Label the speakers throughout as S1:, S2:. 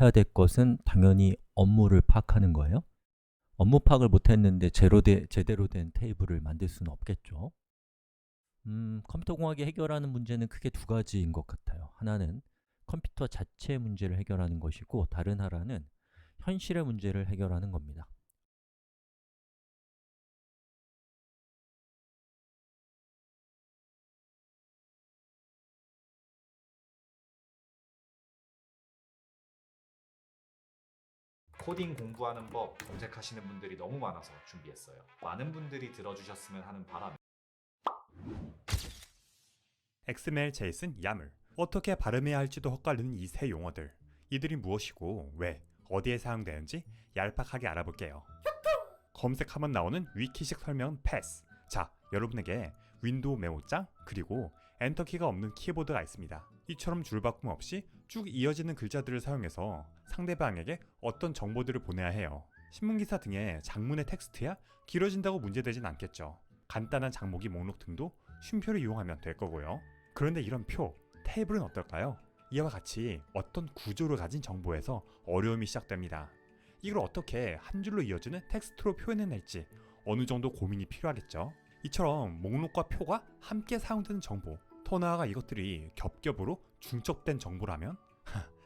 S1: 해야 될 것은 당연히 업무를 파악하는 거예요. 업무 파악을 못했는데 제대로 된 테이블을 만들 수는 없겠죠. 컴퓨터 공학이 해결하는 문제는 크게 두 가지인 것 같아요. 하나는 컴퓨터 자체의 문제를 해결하는 것이고, 다른 하나는 현실의 문제를 해결하는 겁니다.
S2: 코딩 공부하는 법 검색하시는 분들이 너무 많아서 준비했어요. 많은 분들이 들어주셨으면 하는 바람에
S3: XML, JSON, YAML 어떻게 발음해야 할지도 헛갈리는 이 세 용어들, 이들이 무엇이고 왜, 어디에 사용되는지 얄팍하게 알아볼게요. 검색하면 나오는 위키식 설명은 패스. 자, 여러분에게 윈도우 메모장 그리고 엔터키가 없는 키보드가 있습니다. 이처럼 줄바꿈 없이 쭉 이어지는 글자들을 사용해서 상대방에게 어떤 정보들을 보내야 해요. 신문기사 등의 장문의 텍스트야 길어진다고 문제되진 않겠죠. 간단한 장보기 목록 등도 쉼표를 이용하면 될 거고요. 그런데 이런 표, 테이블은 어떨까요? 이와 같이 어떤 구조를 가진 정보에서 어려움이 시작됩니다. 이걸 어떻게 한 줄로 이어지는 텍스트로 표현해낼지 어느 정도 고민이 필요하겠죠. 이처럼 목록과 표가 함께 사용되는 정보, 더 나아가 이것들이 겹겹으로 중첩된 정보라면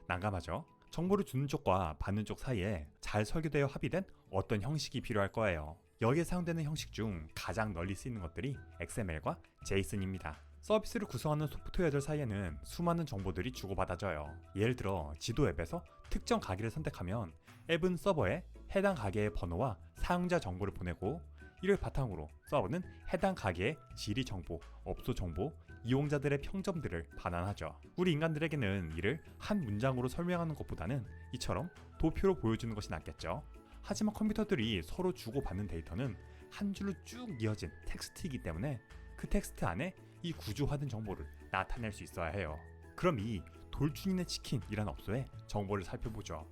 S3: 난감하죠. 정보를 주는 쪽과 받는 쪽 사이에 잘 설계되어 합의된 어떤 형식이 필요할 거예요. 여기에 사용되는 형식 중 가장 널리 쓰이는 것들이 XML과 JSON입니다. 서비스를 구성하는 소프트웨어들 사이에는 수많은 정보들이 주고받아져요. 예를 들어 지도 앱에서 특정 가게를 선택하면 앱은 서버에 해당 가게의 번호와 사용자 정보를 보내고, 이를 바탕으로 서버는 해당 가게의 지리 정보, 업소 정보, 이용자들의 평점들을 반환하죠. 우리 인간들에게는 이를 한 문장으로 설명하는 것보다는 이처럼 도표로 보여주는 것이 낫겠죠. 하지만 컴퓨터들이 서로 주고받는 데이터는 한 줄로 쭉 이어진 텍스트이기 때문에 그 텍스트 안에 이 구조화된 정보를 나타낼 수 있어야 해요. 그럼 이 돌출인의 치킨이란 업소의 정보를 살펴보죠.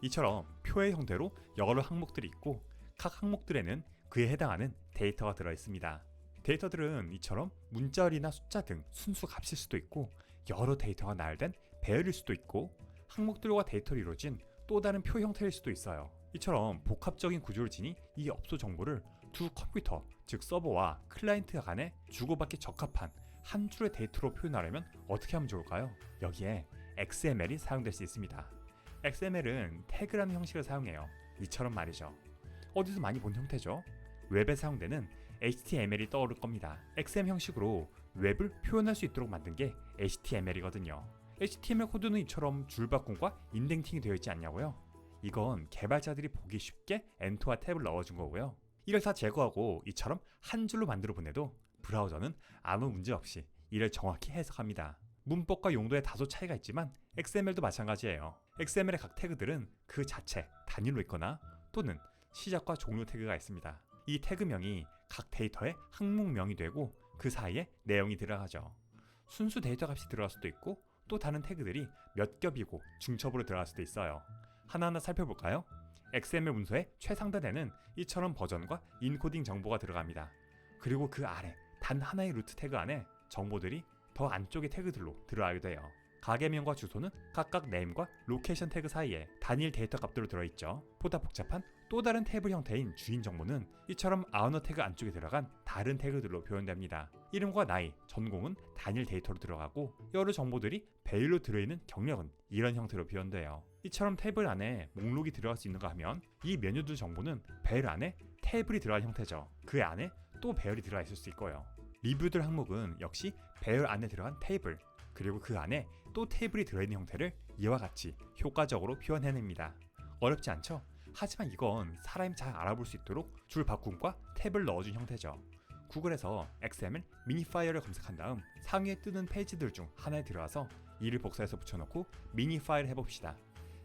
S3: 이처럼 표의 형태로 여러 항목들이 있고, 각 항목들에는 그에 해당하는 데이터가 들어있습니다. 데이터들은 이처럼 문자열이나 숫자 등 순수 값일 수도 있고, 여러 데이터가 나열된 배열일 수도 있고, 항목들과 데이터로 이루어진 또 다른 표 형태일 수도 있어요. 이처럼 복합적인 구조를 지닌 이 업소 정보를 두 컴퓨터, 즉 서버와 클라이언트 간에 주고받기 적합한 한 줄의 데이터로 표현하려면 어떻게 하면 좋을까요? 여기에 XML이 사용될 수 있습니다. XML은 태그라는 형식을 사용해요. 이처럼 말이죠. 어디서 많이 본 형태죠? 웹에 사용되는 HTML이 떠오를 겁니다. XML 형식으로 웹을 표현할 수 있도록 만든 게 HTML이거든요. HTML 코드는 이처럼 줄바꿈과 인덴팅이 되어 있지 않냐고요? 이건 개발자들이 보기 쉽게 엔터와 탭을 넣어준 거고요. 이걸 다 제거하고 이처럼 한 줄로 만들어 보내도 브라우저는 아무 문제 없이 이를 정확히 해석합니다. 문법과 용도에 다소 차이가 있지만 XML도 마찬가지예요. XML의 각 태그들은 그 자체 단위로 있거나 또는 시작과 종료 태그가 있습니다. 이 태그명이 각 데이터의 항목명이 되고 그 사이에 내용이 들어가죠. 순수 데이터 값이 들어갈 수도 있고, 또 다른 태그들이 몇 겹이고 중첩으로 들어갈 수도 있어요. 하나하나 살펴볼까요? XML 문서의 최상단에는 이처럼 버전과 인코딩 정보가 들어갑니다. 그리고 그 아래 단 하나의 루트 태그 안에 정보들이 더 안쪽의 태그들로 들어가게 돼요. 가게명과 주소는 각각 네임과 로케이션 태그 사이에 단일 데이터 값들로 들어있죠. 보다 복잡한 또 다른 테이블 형태인 주인 정보는 이처럼 아우너 태그 안쪽에 들어간 다른 태그들로 표현됩니다. 이름과 나이, 전공은 단일 데이터로 들어가고, 여러 정보들이 베일로 들어있는 경력은 이런 형태로 표현돼요. 이처럼 테이블 안에 목록이 들어갈 수 있는가 하면 이 메뉴들 정보는 베일 안에 테이블이 들어간 형태죠. 그 안에 또 배열이 들어가 있을 수 있고요. 리뷰들 항목은 역시 배열 안에 들어간 테이블, 그리고 그 안에 또 테이블이 들어있는 형태를 이와 같이 효과적으로 표현해냅니다. 어렵지 않죠? 하지만 이건 사람이 잘 알아볼 수 있도록 줄 바꿈과 탭을 넣어준 형태죠. 구글에서 XML 미니파이어를 검색한 다음 상위에 뜨는 페이지들 중 하나에 들어가서 이를 복사해서 붙여놓고 미니파일 해봅시다.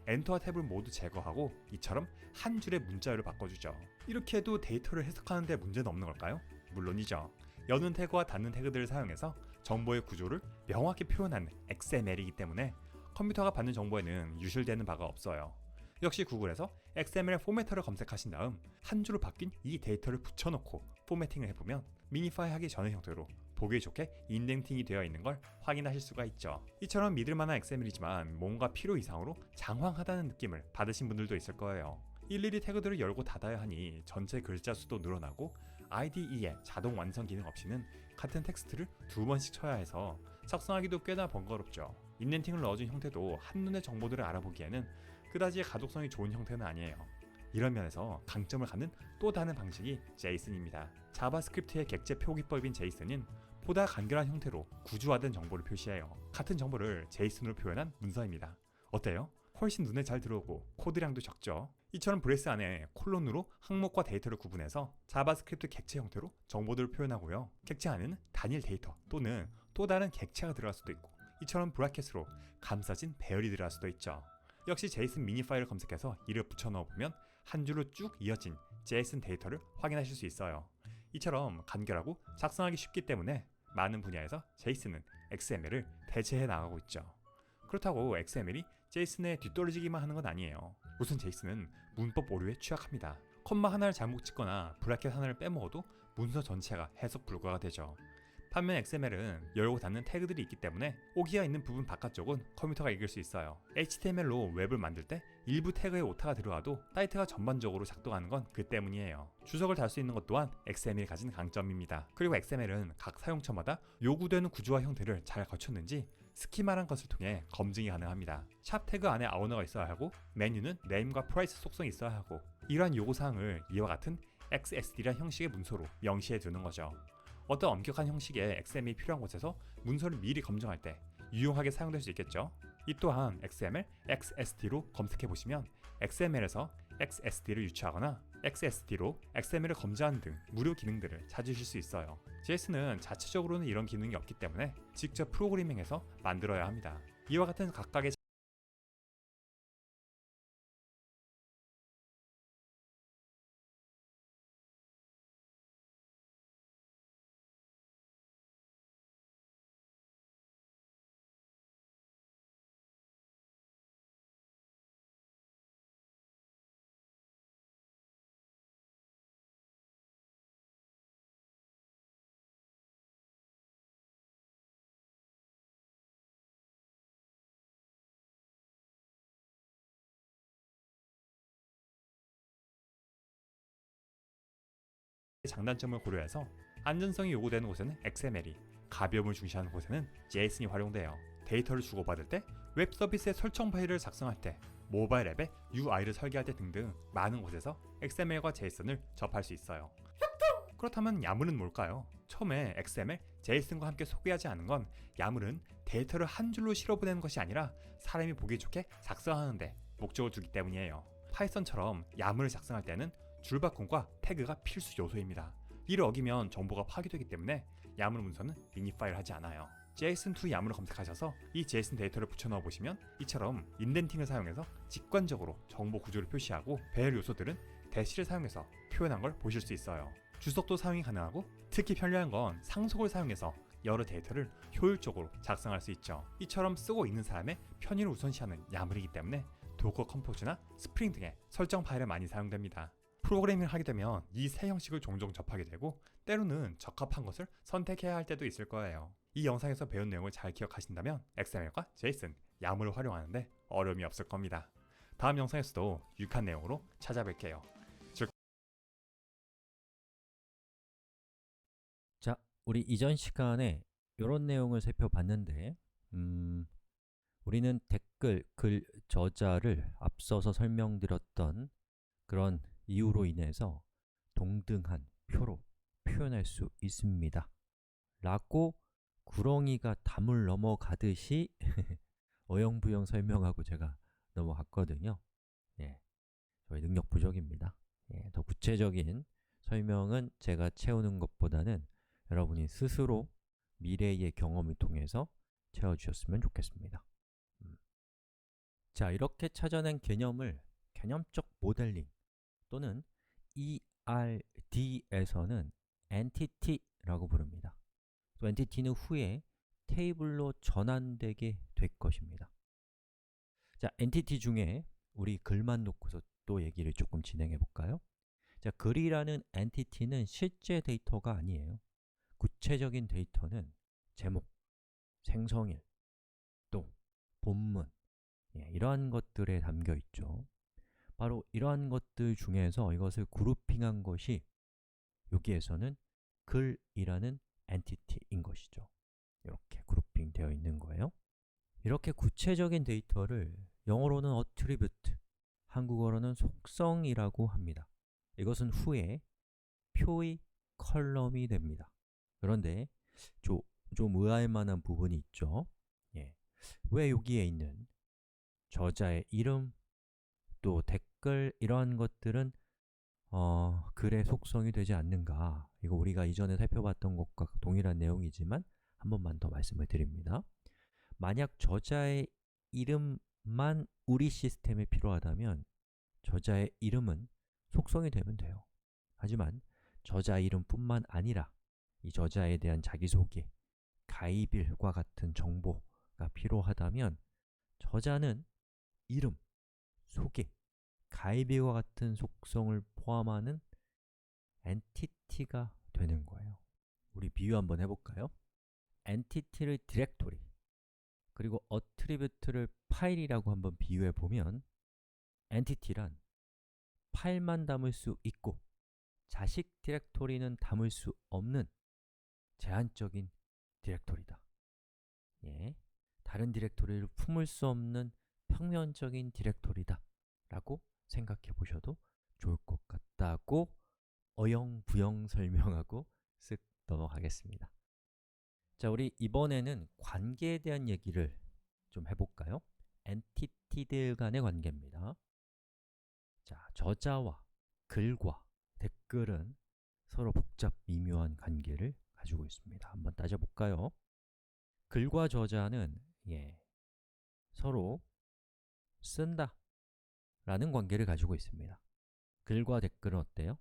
S3: 엔터와 탭을 모두 제거하고 이처럼 한 줄의 문자열을 바꿔주죠. 이렇게 해도 데이터를 해석하는 데 문제는 없는 걸까요? 물론이죠. 여는 태그와 닫는 태그들을 사용해서 정보의 구조를 명확히 표현하는 XML이기 때문에 컴퓨터가 받는 정보에는 유실되는 바가 없어요. 역시 구글에서 XML 포매터를 검색하신 다음 한 줄로 바뀐 이 데이터를 붙여놓고 포매팅을 해보면 미니파이 하기 전의 형태로 보기 좋게 인덴팅이 되어 있는 걸 확인하실 수가 있죠. 이처럼 믿을만한 XML이지만 뭔가 필요 이상으로 장황하다는 느낌을 받으신 분들도 있을 거예요. 일일이 태그들을 열고 닫아야 하니 전체 글자 수도 늘어나고 IDE의 자동 완성 기능 없이는 같은 텍스트를 2번씩 쳐야 해서 작성하기도 꽤나 번거롭죠. 인덴팅을 넣어준 형태도 한눈에 정보들을 알아보기에는 그다지 가독성이 좋은 형태는 아니에요. 이런 면에서 강점을 갖는 또 다른 방식이 제이슨입니다. 자바스크립트의 객체 표기법인 제이슨은 보다 간결한 형태로 구조화된 정보를 표시해요. 같은 정보를 제이슨으로 표현한 문서입니다. 어때요? 훨씬 눈에 잘 들어오고 코드량도 적죠. 이처럼 브레스 안에 콜론으로 항목과 데이터를 구분해서 자바스크립트 객체 형태로 정보들을 표현하고요. 객체 안에는 단일 데이터 또는 또 다른 객체가 들어갈 수도 있고, 이처럼 브라켓으로 감싸진 배열이 들어갈 수도 있죠. 역시 제이슨 미니 파일을 검색해서 이를 붙여 넣어보면 한 줄로 쭉 이어진 제이슨 데이터를 확인하실 수 있어요. 이처럼 간결하고 작성하기 쉽기 때문에 많은 분야에서 제이슨은 XML을 대체해 나가고 있죠. 그렇다고 XML이 제이슨에 뒤떨어지기만 하는 건 아니에요. 우선 제이슨은 문법 오류에 취약합니다. 콤마 하나를 잘못 찍거나 브래켓 하나를 빼먹어도 문서 전체가 해석 불가가 되죠. 반면 XML은 열고 닫는 태그들이 있기 때문에 오기가 있는 부분 바깥쪽은 컴퓨터가 읽을 수 있어요. HTML로 웹을 만들 때 일부 태그에 오타가 들어와도 사이트가 전반적으로 작동하는 건 그 때문이에요. 주석을 달 수 있는 것 또한 XML이 가진 강점입니다. 그리고 XML은 각 사용처마다 요구되는 구조와 형태를 잘 갖췄는지 스키마란 것을 통해 검증이 가능합니다. 샵 태그 안에 아우너가 있어야 하고 메뉴는 네임과 프라이스 속성이 있어야 하고, 이러한 요구사항을 이와 같은 XSD란 형식의 문서로 명시해 두는 거죠. 어떤 엄격한 형식의 XML이 필요한 곳에서 문서를 미리 검증할 때 유용하게 사용될 수 있겠죠. 이 또한 XML, XSD로 검색해 보시면 XML에서 XSD를 유추하거나 XSD로 XML을 검증하는 등 무료 기능들을 찾으실 수 있어요. JS는 자체적으로는 이런 기능이 없기 때문에 직접 프로그래밍해서 만들어야 합니다. 이와 같은 각각의 장단점을 고려해서 안전성이 요구되는 곳에는 XML이, 가벼움을 중시하는 곳에는 JSON이 활용돼요. 데이터를 주고받을 때, 웹 서비스의 설정 파일을 작성할 때, 모바일 앱의 UI를 설계할 때 등등 많은 곳에서 XML과 JSON을 접할 수 있어요. 그렇다면 야물은 뭘까요? 처음에 XML, JSON과 함께 소개하지 않은 건 야물은 데이터를 한 줄로 실어보내는 것이 아니라 사람이 보기 좋게 작성하는데 목적을 두기 때문이에요. 파이썬처럼 야물을 작성할 때는 줄바꿈과 태그가 필수 요소입니다. 이를 어기면 정보가 파괴되기 때문에 야물 문서는 미니 파일 하지 않아요. JSON2 야물을 검색하셔서 이 JSON 데이터를 붙여 넣어 보시면 이처럼 인덴팅을 사용해서 직관적으로 정보 구조를 표시하고 배열 요소들은 대시를 사용해서 표현한 걸 보실 수 있어요. 주석도 사용이 가능하고 특히 편리한 건 상속을 사용해서 여러 데이터를 효율적으로 작성할 수 있죠. 이처럼 쓰고 있는 사람의 편의를 우선시하는 야물이기 때문에 도커 컴포즈나 스프링 등의 설정 파일에 많이 사용됩니다. 프로그래밍을 하게 되면 이 세 형식을 종종 접하게 되고 때로는 적합한 것을 선택해야 할 때도 있을 거예요. 이 영상에서 배운 내용을 잘 기억하신다면 XML과 JSON, 야물을 활용하는데 어려움이 없을 겁니다. 다음 영상에서도 유익한 내용으로 찾아뵐게요.
S1: 자, 우리 이전 시간에 이런 내용을 살펴봤는데 우리는 댓글, 글, 저자를 앞서서 설명드렸던 그런 이유로 인해서 동등한 표로 표현할 수 있습니다 라고 구렁이가 담을 넘어가듯이 어영부영 설명하고 제가 넘어갔거든요. 예, 저희 능력 부족입니다. 예, 더 구체적인 설명은 제가 채우는 것보다는 여러분이 스스로 미래의 경험을 통해서 채워주셨으면 좋겠습니다. 자, 이렇게 찾아낸 개념을 개념적 모델링 또는 ERD에서는 entity라고 부릅니다. 또 entity는 후에 테이블로 전환되게 될 것입니다. 자, entity 중에 우리 글만 놓고서 또 얘기를 조금 진행해 볼까요? 자, 글이라는 entity는 실제 데이터가 아니에요. 구체적인 데이터는 제목, 생성일, 또 본문, 이러한 것들에 담겨 있죠. 바로 이러한 것들 중에서 이것을 그룹핑한 것이 여기에서는 글이라는 엔티티인 것이죠. 이렇게 그룹핑 되어 있는 거예요. 이렇게 구체적인 데이터를 영어로는 attribute, 한국어로는 속성이라고 합니다. 이것은 후에 표의 컬럼이 됩니다. 그런데 좀 의아할 만한 부분이 있죠. 왜 여기에 있는 저자의 이름, 또 댓글 이러한 것들은 글의 속성이 되지 않는가? 이거 우리가 이전에 살펴봤던 것과 동일한 내용이지만 한 번만 더 말씀을 드립니다. 만약 저자의 이름만 우리 시스템에 필요하다면 저자의 이름은 속성이 되면 돼요. 하지만 저자 이름뿐만 아니라 이 저자에 대한 자기소개, 가입일과 같은 정보가 필요하다면 저자는 이름, 소개, 가입일과 같은 속성을 포함하는 엔티티가 되는 거예요. 우리 비유 한번 해볼까요? 엔티티를 디렉토리, 그리고 attribute를 파일이라고 한번 비유해 보면 엔티티란 파일만 담을 수 있고 자식 디렉토리는 담을 수 없는 제한적인 디렉토리다. 다른 디렉토리를 품을 수 없는 평면적인 디렉토리다 라고 생각해 보셔도 좋을 것 같다고 어영부영 설명하고 쓱 넘어가겠습니다. 자, 우리 이번에는 관계에 대한 얘기를 좀 해볼까요? 엔티티들 간의 관계입니다. 자, 저자와 글과 댓글은 서로 복잡 미묘한 관계를 가지고 있습니다. 한번 따져볼까요? 글과 저자는 서로 쓴다 라는 관계를 가지고 있습니다. 글과 댓글은 어때요?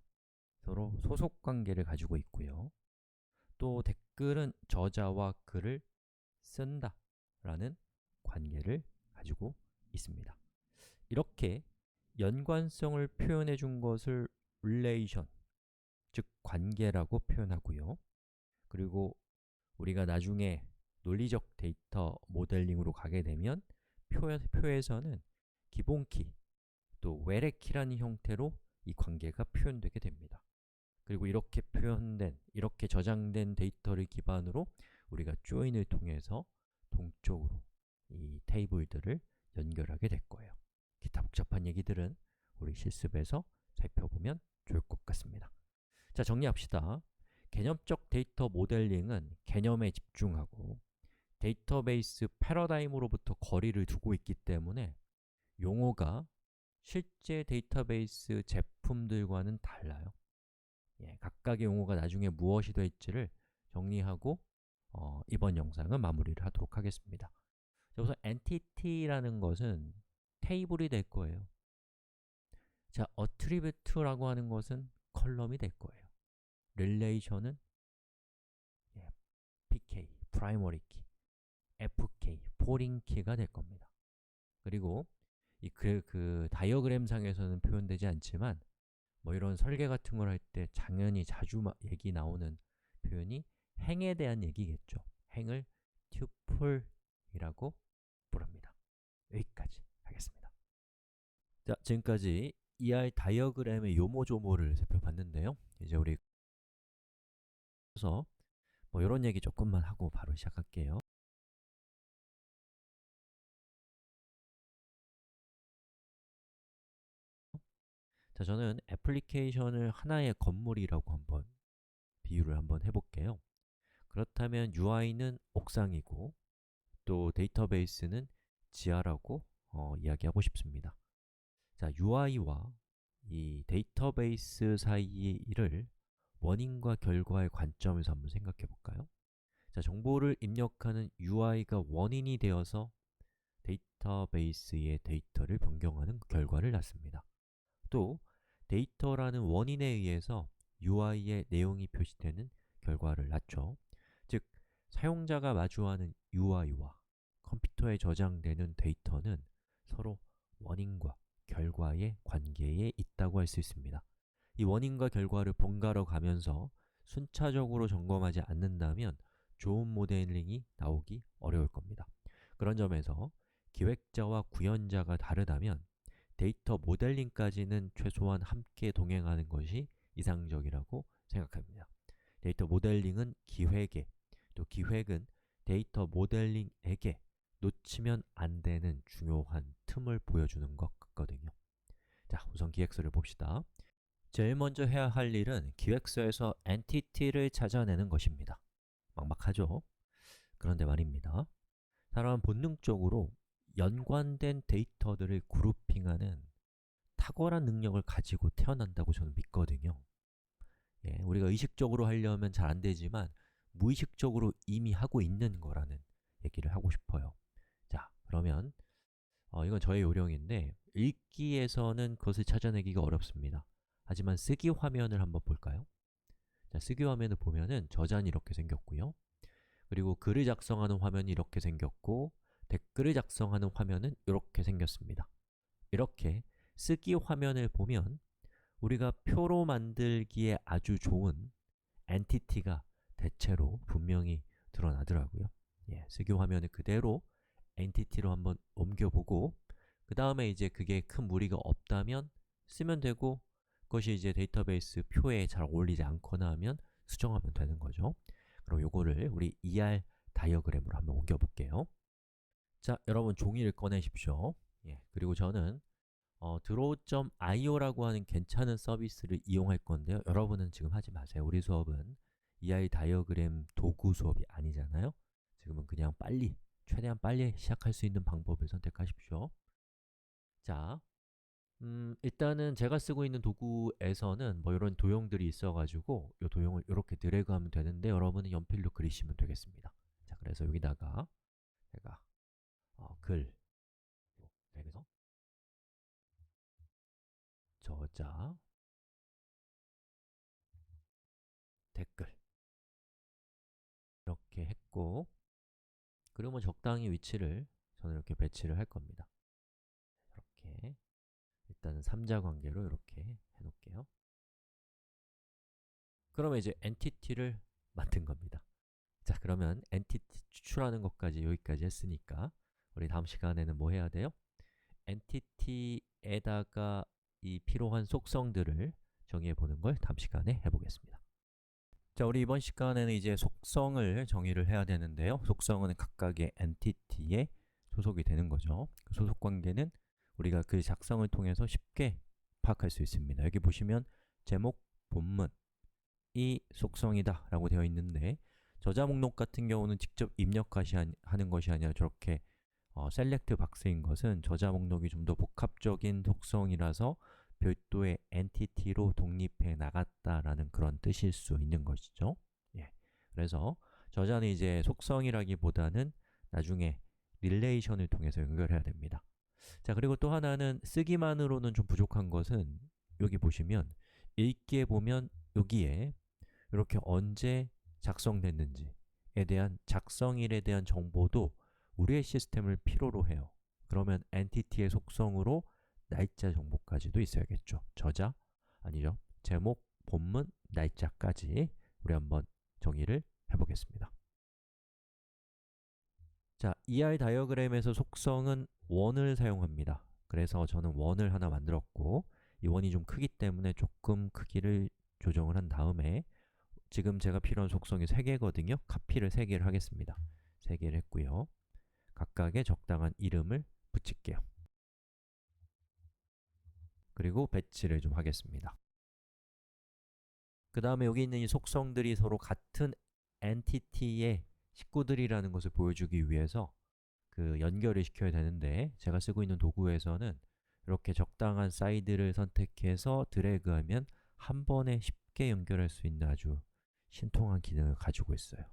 S1: 서로 소속 관계를 가지고 있고요. 또 댓글은 저자와 글을 쓴다 라는 관계를 가지고 있습니다. 이렇게 연관성을 표현해 준 것을 relation, 즉 관계라고 표현하고요. 그리고 우리가 나중에 논리적 데이터 모델링으로 가게 되면 표에서는 기본키, 또 외래키라는 형태로 이 관계가 표현되게 됩니다. 그리고 이렇게 표현된, 이렇게 저장된 데이터를 기반으로 우리가 join을 통해서 동적으로 이 테이블들을 연결하게 될 거예요. 기타 복잡한 얘기들은 우리 실습에서 살펴보면 좋을 것 같습니다. 자, 정리합시다. 개념적 데이터 모델링은 개념에 집중하고 데이터베이스 패러다임으로부터 거리를 두고 있기 때문에 용어가 실제 데이터베이스 제품들과는 달라요. 각각의 용어가 나중에 무엇이 될지를 정리하고 이번 영상은 마무리를 하도록 하겠습니다. 자, 우선 entity라는 것은 테이블이 될 거예요. 자, attribute라고 하는 것은 컬럼이 될 거예요. relation은 pk, primary key, fk, foreign key가 될 겁니다. 그리고 그 다이어그램 상에서는 표현되지 않지만 뭐 이런 설계 같은 걸 할 때 당연히 자주 얘기 나오는 표현이 행에 대한 얘기겠죠. 행을 tuple이라고 부릅니다. 여기까지 하겠습니다. 자, 지금까지 ER 다이어그램의 요모조모를 살펴봤는데요. 이제 우리 그래서 뭐 이런 얘기 조금만 하고 바로 시작할게요. 자, 저는 애플리케이션을 하나의 건물이라고 한번 비유를 한번 해볼게요. 그렇다면 UI는 옥상이고 또 데이터베이스는 지하라고 이야기하고 싶습니다. 자, UI와 이 데이터베이스 사이의 일을 원인과 결과의 관점에서 한번 생각해 볼까요? 자, 정보를 입력하는 UI가 원인이 되어서 데이터베이스의 데이터를 변경하는 결과를 낳습니다. 또 데이터라는 원인에 의해서 UI의 내용이 표시되는 결과를 낳죠. 즉, 사용자가 마주하는 UI와 컴퓨터에 저장되는 데이터는 서로 원인과 결과의 관계에 있다고 할 수 있습니다. 이 원인과 결과를 번갈아 가면서 순차적으로 점검하지 않는다면 좋은 모델링이 나오기 어려울 겁니다. 그런 점에서 기획자와 구현자가 다르다면 데이터 모델링까지는 최소한 함께 동행하는 것이 이상적이라고 생각합니다. 데이터 모델링은 기획에, 또 기획은 데이터 모델링에게 놓치면 안 되는 중요한 틈을 보여주는 것 같거든요. 자, 우선 기획서를 봅시다. 제일 먼저 해야 할 일은 기획서에서 엔티티를 찾아내는 것입니다. 막막하죠? 그런데 말입니다. 사람은 본능적으로 연관된 데이터들을 그룹핑하는 탁월한 능력을 가지고 태어난다고 저는 믿거든요. 우리가 의식적으로 하려면 잘 안 되지만 무의식적으로 이미 하고 있는 거라는 얘기를 하고 싶어요. 자, 그러면 이건 저의 요령인데 읽기에서는 그것을 찾아내기가 어렵습니다. 하지만 쓰기 화면을 한번 볼까요? 자, 쓰기 화면을 보면은 저장이 이렇게 생겼고요. 그리고 글을 작성하는 화면이 이렇게 생겼고 댓글을 작성하는 화면은 이렇게 생겼습니다. 이렇게 쓰기 화면을 보면 우리가 표로 만들기에 아주 좋은 엔티티가 대체로 분명히 드러나더라고요. 쓰기 화면을 그대로 엔티티로 한번 옮겨보고 그 다음에 이제 그게 큰 무리가 없다면 쓰면 되고 그것이 이제 데이터베이스 표에 잘 어울리지 않거나 하면 수정하면 되는 거죠. 그럼 요거를 우리 ER 다이어그램으로 한번 옮겨볼게요. 자, 여러분 종이를 꺼내십시오. 그리고 저는 draw.io라고 하는 괜찮은 서비스를 이용할 건데요. 여러분은 지금 하지 마세요. 우리 수업은 ER 다이어그램 도구 수업이 아니잖아요. 지금은 그냥 최대한 빨리 시작할 수 있는 방법을 선택하십시오. 자, 일단은 제가 쓰고 있는 도구에서는 뭐 이런 도형들이 있어가지고 이 도형을 이렇게 드래그하면 되는데 여러분은 연필로 그리시면 되겠습니다. 자, 그래서 여기다가 제가 글 드래그해서 저자 댓글 이렇게 했고 그러면 적당히 위치를 저는 이렇게 배치를 할 겁니다. 이렇게 일단은 삼자관계로 이렇게 해놓을게요. 그러면 이제 엔티티를 만든 겁니다. 자, 그러면 엔티티 추출하는 것까지 여기까지 했으니까 우리 다음 시간에는 뭐 해야 돼요? 엔티티에다가 이 필요한 속성들을 정의해 보는 걸 다음 시간에 해보겠습니다. 자, 우리 이번 시간에는 이제 속성을 정의를 해야 되는데요. 속성은 각각의 엔티티에 소속이 되는 거죠. 그 소속 관계는 우리가 그 작성을 통해서 쉽게 파악할 수 있습니다. 여기 보시면 제목, 본문, 이 속성이다 라고 되어 있는데 저자 목록 같은 경우는 직접 입력하는 것이 아니라 저렇게 셀렉트 박스인 것은 저자 목록이 좀 더 복합적인 속성이라서 별도의 엔티티로 독립해 나갔다라는 그런 뜻일 수 있는 것이죠. 그래서 저자는 이제 속성이라기보다는 나중에 릴레이션을 통해서 연결해야 됩니다. 자, 그리고 또 하나는 쓰기만으로는 좀 부족한 것은 여기 보시면 읽기에 보면 여기에 이렇게 언제 작성됐는지에 대한 작성일에 대한 정보도 우리의 시스템을 필요로 해요. 그러면 엔티티의 속성으로 날짜 정보까지도 있어야겠죠. 저자, 아니죠. 제목, 본문, 날짜까지 우리 한번 정의를 해보겠습니다. 자, ER 다이어그램에서 속성은 원을 사용합니다. 그래서 저는 원을 하나 만들었고 이 원이 좀 크기 때문에 조금 크기를 조정을 한 다음에 지금 제가 필요한 속성이 3개거든요. 카피를 3개를 하겠습니다. 3개를 했고요. 각각의 적당한 이름을 붙일게요. 그리고 배치를 좀 하겠습니다. 그 다음에 여기 있는 이 속성들이 서로 같은 엔티티의 식구들이라는 것을 보여주기 위해서 그 연결을 시켜야 되는데 제가 쓰고 있는 도구에서는 이렇게 적당한 사이드를 선택해서 드래그하면 한 번에 쉽게 연결할 수 있는 아주 신통한 기능을 가지고 있어요.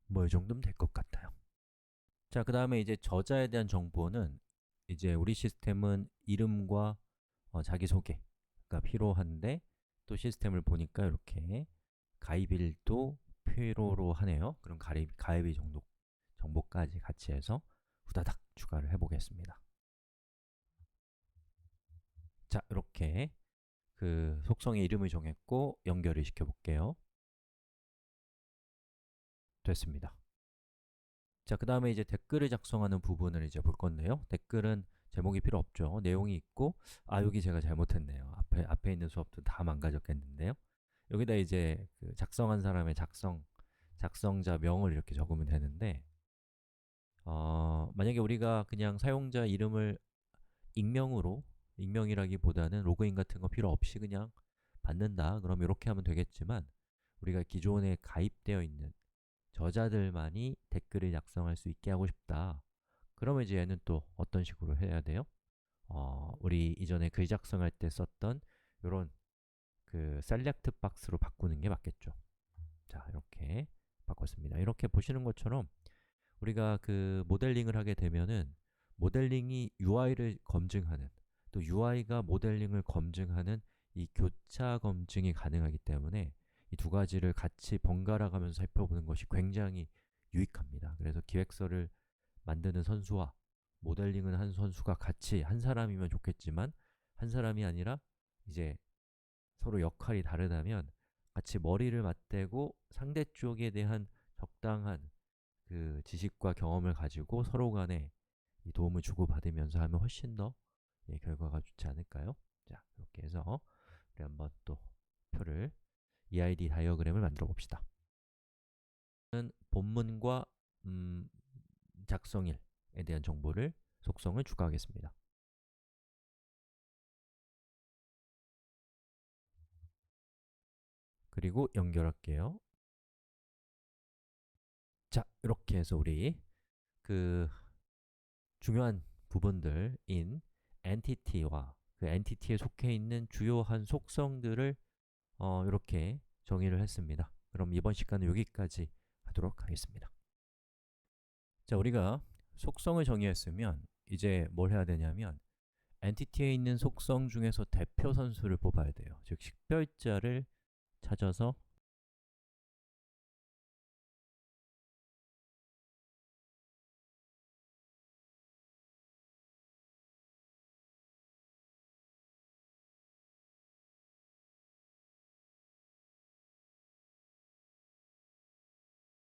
S1: 뭐 이 정도면 될 것 같아요. 자, 그 다음에 이제 저자에 대한 정보는 이제 우리 시스템은 이름과 자기소개가 필요한데 또 시스템을 보니까 이렇게 가입일도 필요로 하네요. 그럼 가입일 정보까지 같이 해서 후다닥 추가를 해보겠습니다. 자, 이렇게 그 속성의 이름을 정했고 연결을 시켜볼게요. 됐습니다. 자, 그 다음에 이제 댓글을 작성하는 부분을 이제 볼 건데요. 댓글은 제목이 필요 없죠. 내용이 있고, 여기 제가 잘못했네요. 앞에 있는 수업도 다 망가졌겠는데요. 여기다 이제 그 작성한 사람의 작성자 명을 이렇게 적으면 되는데, 만약에 우리가 그냥 사용자 이름을 익명이라기보다는 로그인 같은 거 필요 없이 그냥 받는다. 그럼 이렇게 하면 되겠지만, 우리가 기존에 가입되어 있는 저자들만이 댓글을 작성할 수 있게 하고 싶다. 그러면 이제 얘는 또 어떤 식으로 해야 돼요? 우리 이전에 글 작성할 때 썼던 이런 그 셀렉트 박스로 바꾸는 게 맞겠죠. 자, 이렇게 바꿨습니다. 이렇게 보시는 것처럼 우리가 그 모델링을 하게 되면은 모델링이 UI를 검증하는, 또 UI가 모델링을 검증하는 이 교차 검증이 가능하기 때문에 이 두 가지를 같이 번갈아 가면서 살펴보는 것이 굉장히 유익합니다. 그래서 기획서를 만드는 선수와 모델링을 한 선수가 같이 한 사람이면 좋겠지만 한 사람이 아니라 이제 서로 역할이 다르다면 같이 머리를 맞대고 상대 쪽에 대한 적당한 그 지식과 경험을 가지고 서로 간에 이 도움을 주고받으면서 하면 훨씬 더 결과가 좋지 않을까요? 자, 이렇게 해서 우리 한번 또 표를 EID 다이어그램을 만들어 봅시다. 본문과 작성일에 대한 정보를 속성을 추가하겠습니다. 그리고 연결할게요. 자, 이렇게 해서 우리 그 중요한 부분들인 entity와 그 entity에 속해 있는 주요한 속성들을 이렇게 정의를 했습니다. 그럼 이번 시간은 여기까지 하도록 하겠습니다. 자, 우리가 속성을 정의했으면 이제 뭘 해야 되냐면 엔티티에 있는 속성 중에서 대표 선수를 뽑아야 돼요. 즉, 식별자를 찾아서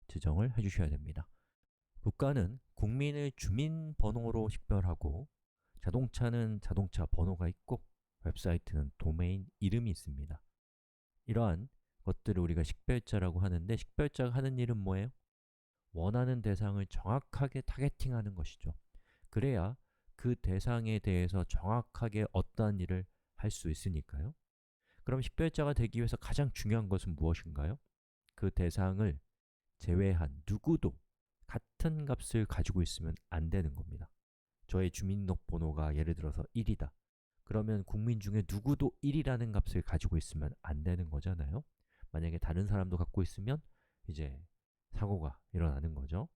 S1: 지정을 해주셔야 됩니다. 국가는 국민을 주민번호로 식별하고 자동차는 자동차 번호가 있고 웹사이트는 도메인 이름이 있습니다. 이러한 것들을 우리가 식별자라고 하는데 식별자가 하는 일은 뭐예요? 원하는 대상을 정확하게 타겟팅하는 것이죠. 그래야 그 대상에 대해서 정확하게 어떠한 일을 할 수 있으니까요. 그럼 식별자가 되기 위해서 가장 중요한 것은 무엇인가요? 그 대상을 제외한 누구도 같은 값을 가지고 있으면 안 되는 겁니다. 저의 주민등록번호가 예를 들어서 1이다. 그러면 국민 중에 누구도 1이라는 값을 가지고 있으면 안 되는 거잖아요. 만약에 다른 사람도 갖고 있으면 이제 사고가 일어나는 거죠.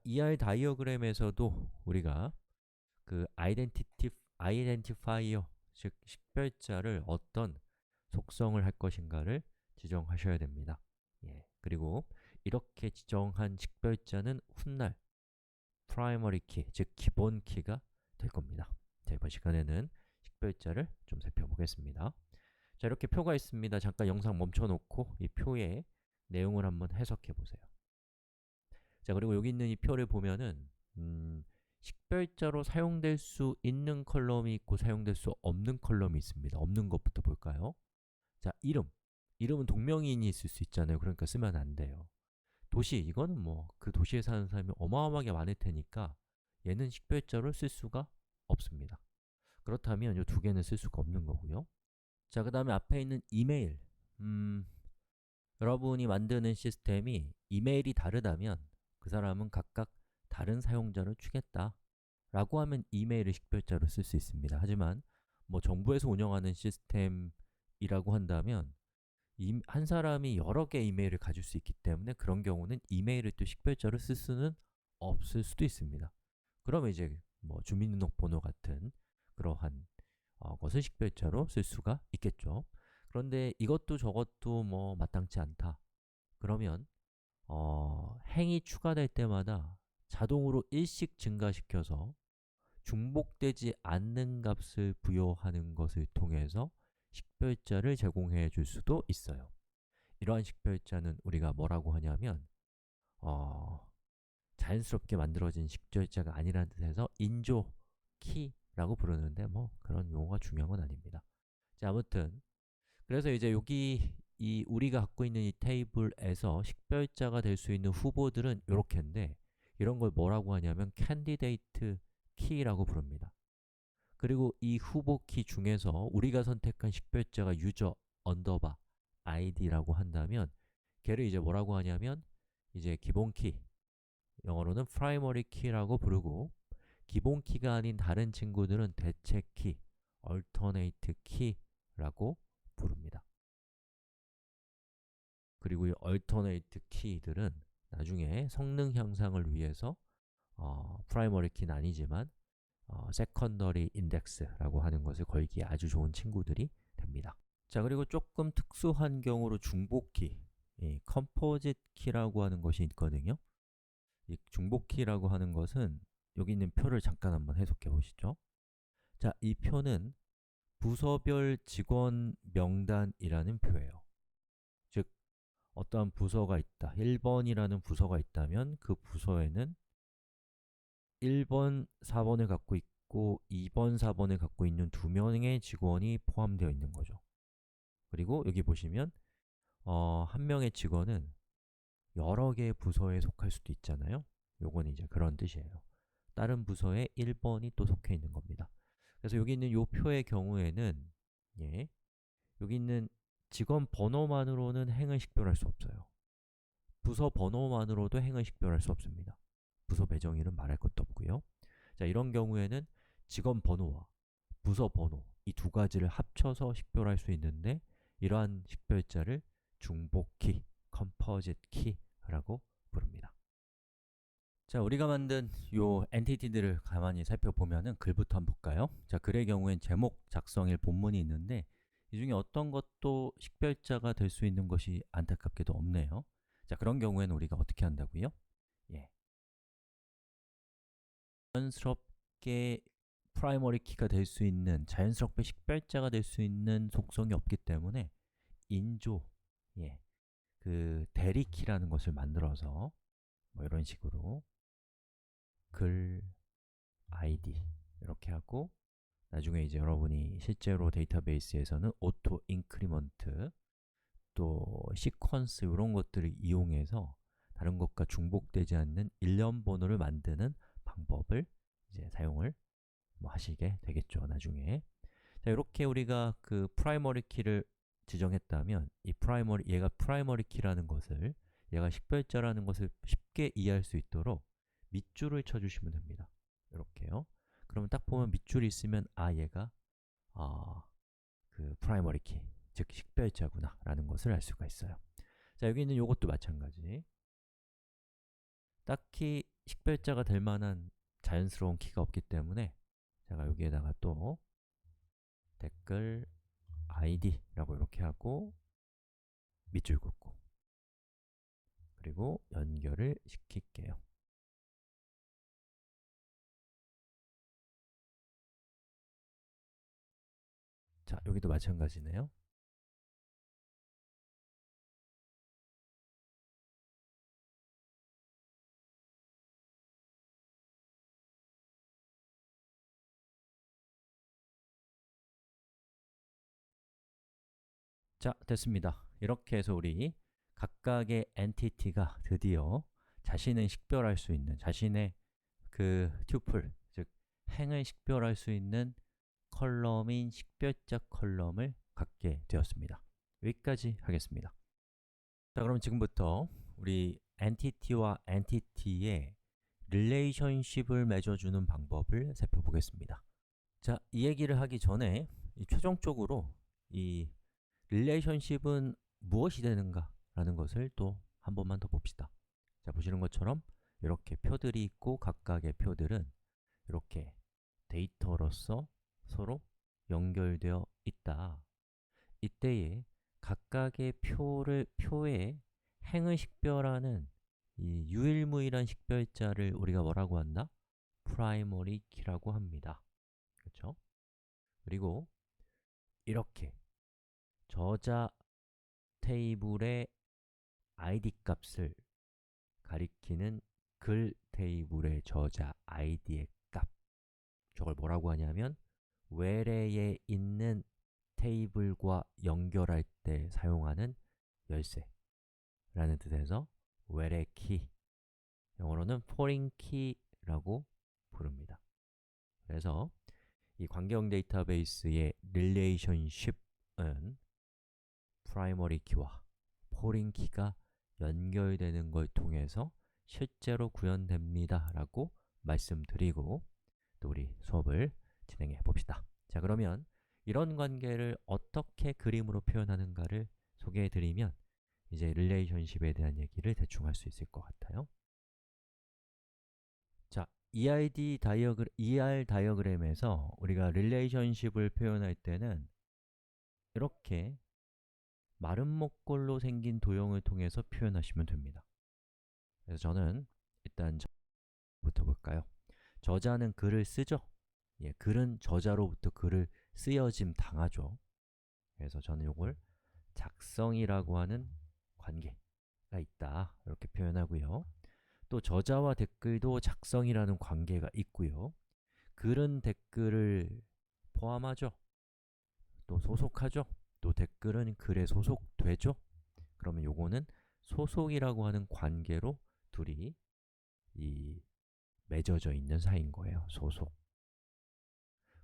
S1: ER 다이어그램에서도 우리가 그 아이덴티파이어, 즉 식별자를 어떤 속성을 할 것인가를 지정하셔야 됩니다. 그리고 이렇게 지정한 식별자는 훗날 프라이머리 키, 즉 기본 키가 될 겁니다. 자, 이번 시간에는 식별자를 좀 살펴보겠습니다. 자, 이렇게 표가 있습니다. 잠깐 영상 멈춰놓고 이 표의 내용을 한번 해석해 보세요. 자, 그리고 여기 있는 이 표를 보면은 식별자로 사용될 수 있는 컬럼이 있고 사용될 수 없는 컬럼이 있습니다. 없는 것부터 볼까요? 자, 이름은 동명이인이 있을 수 있잖아요. 그러니까 쓰면 안 돼요. 도시, 이거는 뭐 그 도시에 사는 사람이 어마어마하게 많을 테니까 얘는 식별자로 쓸 수가 없습니다. 그렇다면 이 두 개는 쓸 수가 없는 거고요. 자, 그 다음에 앞에 있는 이메일. 여러분이 만드는 시스템이 이메일이 다르다면 그 사람은 각각 다른 사용자를 주겠다 라고 하면 이메일을 식별자로 쓸 수 있습니다. 하지만 뭐 정부에서 운영하는 시스템이라고 한다면 한 사람이 여러 개의 이메일을 가질 수 있기 때문에 그런 경우는 이메일을 또 식별자로 쓸 수는 없을 수도 있습니다. 그러면 이제 뭐 주민등록번호 같은 그러한 것을 식별자로 쓸 수가 있겠죠. 그런데 이것도 저것도 뭐 마땅치 않다. 그러면 행이 추가될 때마다 자동으로 1씩 증가시켜서 중복되지 않는 값을 부여하는 것을 통해서 식별자를 제공해 줄 수도 있어요. 이러한 식별자는 우리가 뭐라고 하냐면 자연스럽게 만들어진 식별자가 아니라는 뜻에서 인조 키라고 부르는데 뭐 그런 용어가 중요한 건 아닙니다. 자, 아무튼 그래서 이제 여기 우리가 갖고 있는 이 테이블에서 식별자가 될 수 있는 후보들은 이렇게인데 이런 걸 뭐라고 하냐면 candidate key라고 부릅니다. 그리고 이 후보 키 중에서 우리가 선택한 식별자가 user underbar id라고 한다면 걔를 이제 뭐라고 하냐면 이제 기본 키, 영어로는 primary key라고 부르고 기본 키가 아닌 다른 친구들은 대체 키, alternate key라고 부릅니다. 그리고 이 alternate key들은 나중에 성능 향상을 위해서 primary key는 아니지만 secondary index라고 하는 것을 걸기에 아주 좋은 친구들이 됩니다. 자, 그리고 조금 특수한 경우로 중복키, composite key라고 하는 것이 있거든요. 이 중복키라고 하는 것은 여기 있는 표를 잠깐 한번 해석해 보시죠. 자, 이 표는 부서별 직원 명단이라는 표예요. 즉, 어떠한 부서가 있다, 1번이라는 부서가 있다면 그 부서에는 1번, 4번을 갖고 있고 2번, 4번을 갖고 있는 2명의 직원이 포함되어 있는 거죠. 그리고 여기 보시면 한 명의 직원은 여러 개의 부서에 속할 수도 있잖아요. 요건 이제 그런 뜻이에요. 다른 부서에 1번이 또 속해 있는 겁니다. 그래서 여기 있는 요 표의 경우에는 여기 있는 직원 번호만으로는 행을 식별할 수 없어요. 부서 번호만으로도 행을 식별할 수 없습니다. 부서 배정일은 말할 것도 없고요. 자, 이런 경우에는 직원 번호와 부서 번호 이 두 가지를 합쳐서 식별할 수 있는데 이러한 식별자를 중복키, composite key라고 부릅니다. 자, 우리가 만든 요 엔티티들을 가만히 살펴보면은 글부터 한번 볼까요? 자, 글의 경우엔 제목, 작성일, 본문이 있는데 이 중에 어떤 것도 식별자가 될 수 있는 것이 안타깝게도 없네요. 자, 그런 경우에는 우리가 어떻게 한다고요? 자연스럽게 프라이머리 키가 될 수 있는, 자연스럽게 식별자가 될 수 있는 속성이 없기 때문에 인조, 그 대리키라는 것을 만들어서 뭐 이런 식으로 글, id 이렇게 하고 나중에 이제 여러분이 실제로 데이터베이스에서는 오토 인크리먼트 또 시퀀스 이런 것들을 이용해서 다른 것과 중복되지 않는 일련 번호를 만드는 방법을 이제 사용을 하시게 되겠죠, 나중에. 자, 이렇게 우리가 그 프라이머리 키를 지정했다면 얘가 프라이머리 키라는 것을, 얘가 식별자라는 것을 쉽게 이해할 수 있도록 밑줄을 쳐주시면 됩니다. 이렇게요. 그러면 딱 보면 밑줄이 있으면 얘가 그 프라이머리 키, 즉 식별자구나 라는 것을 알 수가 있어요. 자, 여기 있는 이것도 마찬가지. 딱히 식별자가 될 만한 자연스러운 키가 없기 때문에 제가 여기에다가 또 댓글 id라고 이렇게 하고 밑줄 긋고 그리고 연결을 시킬게요. 자, 여기도 마찬가지네요. 자, 됐습니다. 이렇게 해서 우리 각각의 엔티티가 드디어 자신을 식별할 수 있는, 자신의 그 튜플, 즉 행을 식별할 수 있는 컬럼인 식별자 컬럼을 갖게 되었습니다. 여기까지 하겠습니다. 자, 그럼 지금부터 우리 엔티티와 엔티티의 릴레이션십을 맺어주는 방법을 살펴보겠습니다. 자, 이 얘기를 하기 전에 최종적으로 이 릴레이션십은 무엇이 되는가 라는 것을 또 한 번만 더 봅시다. 자, 보시는 것처럼 이렇게 표들이 있고 각각의 표들은 이렇게 데이터로서 서로 연결되어 있다. 이때에 각각의 표의 행을 식별하는 이 유일무이한 식별자를 우리가 뭐라고 한다? primary key라고 합니다. 그렇죠? 그리고 이렇게 저자 테이블의 id 값을 가리키는 글 테이블의 저자 id의 값, 저걸 뭐라고 하냐면 외래에 있는 테이블과 연결할 때 사용하는 열쇠라는 뜻에서 외래 키, 영어로는 foreign key라고 부릅니다. 그래서 이 관계형 데이터베이스의 relationship은 primary key와 foreign key가 연결되는 걸 통해서 실제로 구현됩니다 라고 말씀드리고 또 우리 수업을 진행해 봅시다. 자, 그러면 이런 관계를 어떻게 그림으로 표현하는가를 소개해 드리면 이제 릴레이션십에 대한 얘기를 대충 할 수 있을 것 같아요. 자, ER 다이어그램에서 우리가 릴레이션십을 표현할 때는 이렇게 마른 목골로 생긴 도형을 통해서 표현하시면 됩니다. 그래서 저는 일단 부터 볼까요? 저자는 글을 쓰죠? 예, 글은 저자로부터 글을 쓰여짐 당하죠. 그래서 저는 이걸 작성이라고 하는 관계가 있다, 이렇게 표현하고요. 또 저자와 댓글도 작성이라는 관계가 있고요. 글은 댓글을 포함하죠. 또 소속하죠. 또 댓글은 글에 소속되죠. 그러면 요거는 소속이라고 하는 관계로 둘이 맺어져 있는 사이인 거예요. 소속.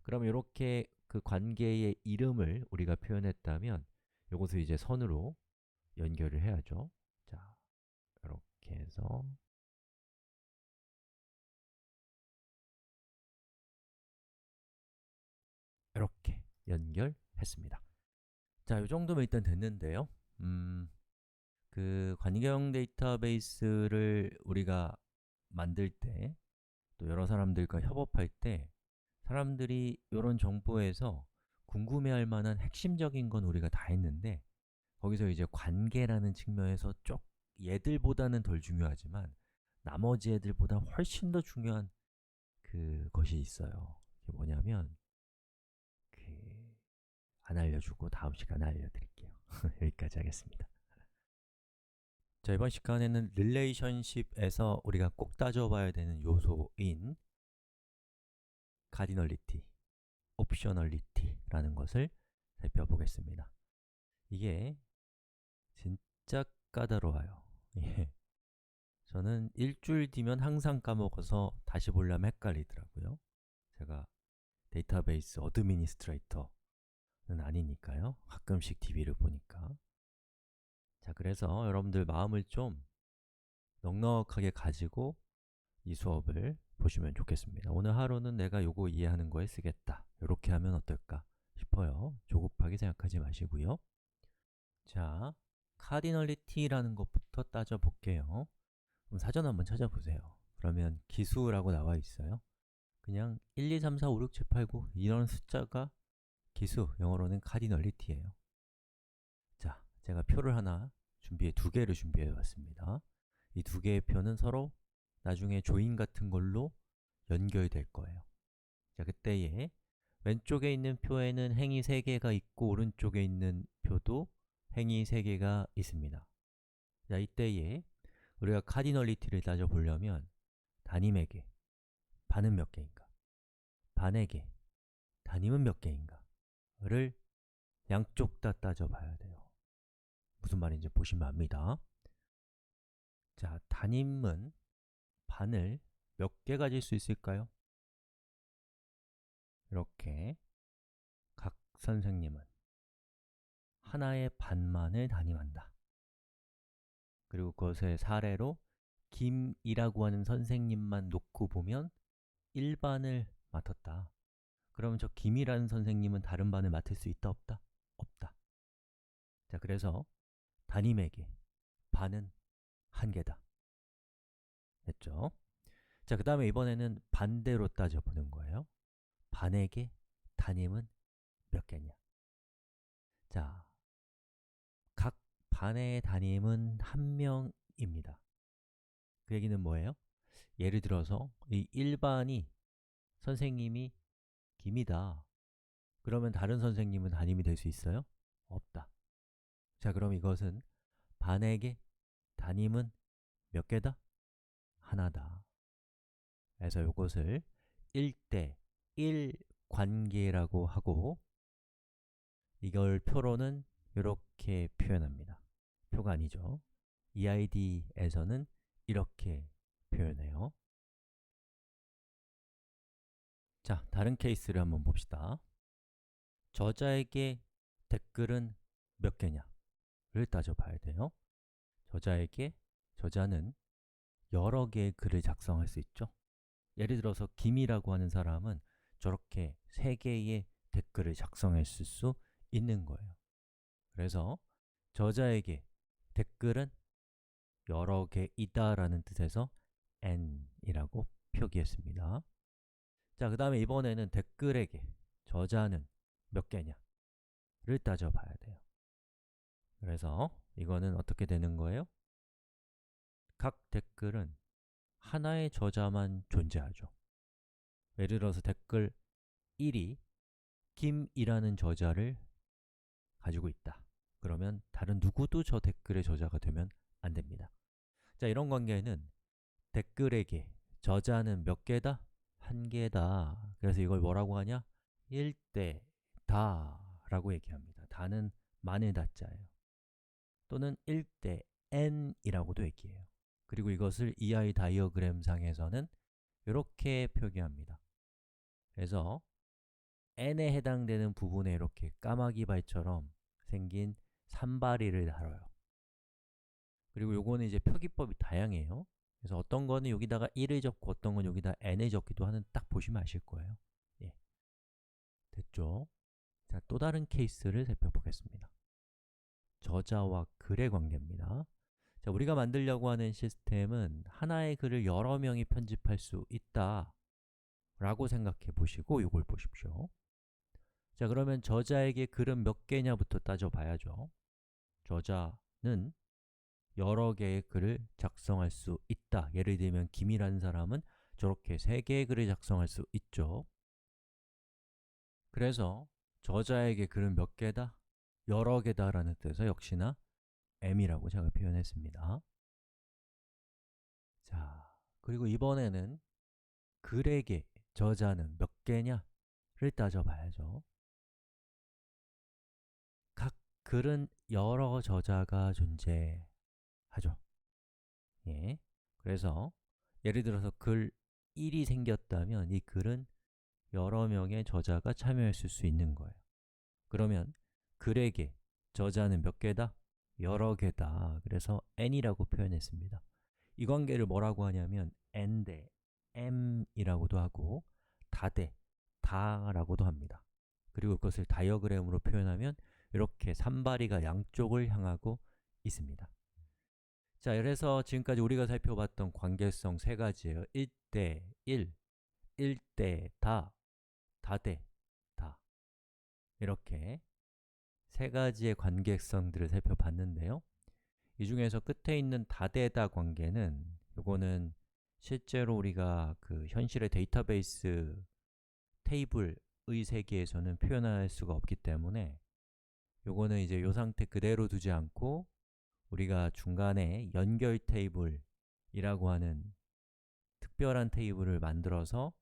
S1: 그럼 이렇게 그 관계의 이름을 우리가 표현했다면 이것을 이제 선으로 연결을 해야죠. 자, 이렇게 해서 이렇게 연결했습니다. 자, 이 정도면 일단 됐는데요. 그 관계형 데이터베이스를 우리가 만들 때, 또 여러 사람들과 협업할 때 사람들이 이런 정보에서 궁금해할 만한 핵심적인 건 우리가 다 했는데 거기서 이제 관계라는 측면에서 얘들보다는 덜 중요하지만 나머지 애들보다 훨씬 더 중요한 그것이 있어요. 그게 뭐냐면 안 알려주고 다음 시간에 알려드릴게요. 여기까지 하겠습니다. 자, 이번 시간에는 릴레이션십에서 우리가 꼭 따져봐야 되는 요소인 카디널리티, 옵셔널리티라는 것을 살펴보겠습니다. 이게 진짜 까다로워요. 예. 저는 일주일 뒤면 항상 까먹어서 다시 보려면 헷갈리더라고요. 제가 데이터베이스 어드미니스트레이터는 아니니까요. 가끔씩 DB를 보니까. 자, 그래서 여러분들 마음을 좀 넉넉하게 가지고 이 수업을 보시면 좋겠습니다. 오늘 하루는 내가 요거 이해하는 거에 쓰겠다, 이렇게 하면 어떨까 싶어요. 조급하게 생각하지 마시고요. 자, 카디널리티라는 것부터 따져볼게요. 그럼 사전 한번 찾아보세요. 그러면 기수라고 나와 있어요. 그냥 1, 2, 3, 4, 5, 6, 7, 8, 9 이런 숫자가 기수, 영어로는 카디널리티예요. 자, 제가 표를 하나 두 개를 준비해 왔습니다. 이 두 개의 표는 서로 나중에 조인 같은 걸로 연결될 거예요. 자, 그때에 왼쪽에 있는 표에는 행이 3개가 있고 오른쪽에 있는 표도 행이 3개가 있습니다. 자, 이때에 우리가 카디널리티를 따져보려면 단임에게 반은 몇 개인가, 반에게 단임은 몇 개인가 를 양쪽 다 따져봐야 돼요. 무슨 말인지 보시면 압니다. 자, 단임은 반을 몇 개 가질 수 있을까요? 이렇게 각 선생님은 하나의 반만을 단임한다. 그리고 그것의 사례로 김이라고 하는 선생님만 놓고 보면 1반을 맡았다. 그러면 저 김이라는 선생님은 다른 반을 맡을 수 있다, 없다? 없다. 자, 그래서 단임에게 반은 1개다. 됐죠? 자, 그 다음에 이번에는 반대로 따져보는 거예요. 반에게 단임은 몇 개냐? 자, 각 반의 단임은 1명입니다. 그 얘기는 뭐예요? 예를 들어서 이 1반이 선생님이 김이다. 그러면 다른 선생님은 담임이 될 수 있어요? 없다. 자, 그럼 이것은 반에게 담임은 몇 개다? 하나다. 그래서 이것을 1대1 관계라고 하고 이걸 표로는 이렇게 표현합니다. 표가 아니죠. EID에서는 이렇게 표현해요. 자, 다른 케이스를 한번 봅시다. 저자에게 댓글은 몇 개냐를 따져봐야 돼요. 저자는 여러 개의 글을 작성할 수 있죠. 예를 들어서 김이라고 하는 사람은 저렇게 3개의 댓글을 작성했을 수 있는 거예요. 그래서 저자에게 댓글은 여러 개이다 라는 뜻에서 n이라고 표기했습니다. 자, 그 다음에 이번에는 댓글에게 저자는 몇 개냐를 따져봐야 돼요. 그래서 이거는 어떻게 되는 거예요? 각 댓글은 하나의 저자만 존재하죠. 예를 들어서 댓글 1이 김이라는 저자를 가지고 있다. 그러면 다른 누구도 저 댓글의 저자가 되면 안 됩니다. 자, 이런 관계에는 댓글에게 저자는 몇 개다? 한 개다. 그래서 이걸 뭐라고 하냐? 1대 다 라고 얘기합니다. 다는 만의 다자예요. 또는 1대 n이라고도 얘기해요. 그리고 이것을 EI 다이어그램 상에서는 이렇게 표기합니다. 그래서 n에 해당되는 부분에 이렇게 까마귀 발처럼 생긴 산발이를 다뤄요. 그리고 요거는 이제 표기법이 다양해요. 그래서 어떤 거는 여기다가 1을 적고 어떤 건 여기다 n을 적기도 하는 딱 보시면 아실 거예요. 예. 됐죠? 자, 또 다른 케이스를 살펴보겠습니다. 저자와 글의 관계입니다. 자, 우리가 만들려고 하는 시스템은 하나의 글을 여러 명이 편집할 수 있다 라고 생각해 보시고 이걸 보십시오. 자, 그러면 저자에게 글은 몇 개냐부터 따져봐야죠. 저자는 여러 개의 글을 작성할 수 있다. 예를 들면 김이라는 사람은 저렇게 3개의 글을 작성할 수 있죠. 그래서 저자에게 글은 몇 개다? 여러 개다 라는 뜻에서 역시나 m이라고 제가 표현했습니다. 자, 그리고 이번에는 글에게 저자는 몇 개냐를 따져봐야죠. 각 글은 여러 저자가 존재하죠. 예. 그래서 예를 들어서 글 1이 생겼다면 이 글은 여러 명의 저자가 참여했을 수 있는 거예요. 그러면 글에게 저자는 몇 개다? 여러 개다. 그래서 n이라고 표현했습니다. 이 관계를 뭐라고 하냐면 n 대 m이라고도 하고 다 대 다라고도 합니다. 그리고 그것을 다이어그램으로 표현하면 이렇게 산발이가 양쪽을 향하고 있습니다. 자, 그래서 지금까지 우리가 살펴봤던 관계성 3가지예요. 1대 1, 1대 다, 다 대 다. 이렇게 3가지의 관계성들을 살펴봤는데요. 이 중에서 끝에 있는 다대다 관계는 이거는 실제로 우리가 그 현실의 데이터베이스 테이블의 세계에서는 표현할 수가 없기 때문에 이거는 이제 이 상태 그대로 두지 않고 우리가 중간에 연결 테이블이라고 하는 특별한 테이블을 만들어서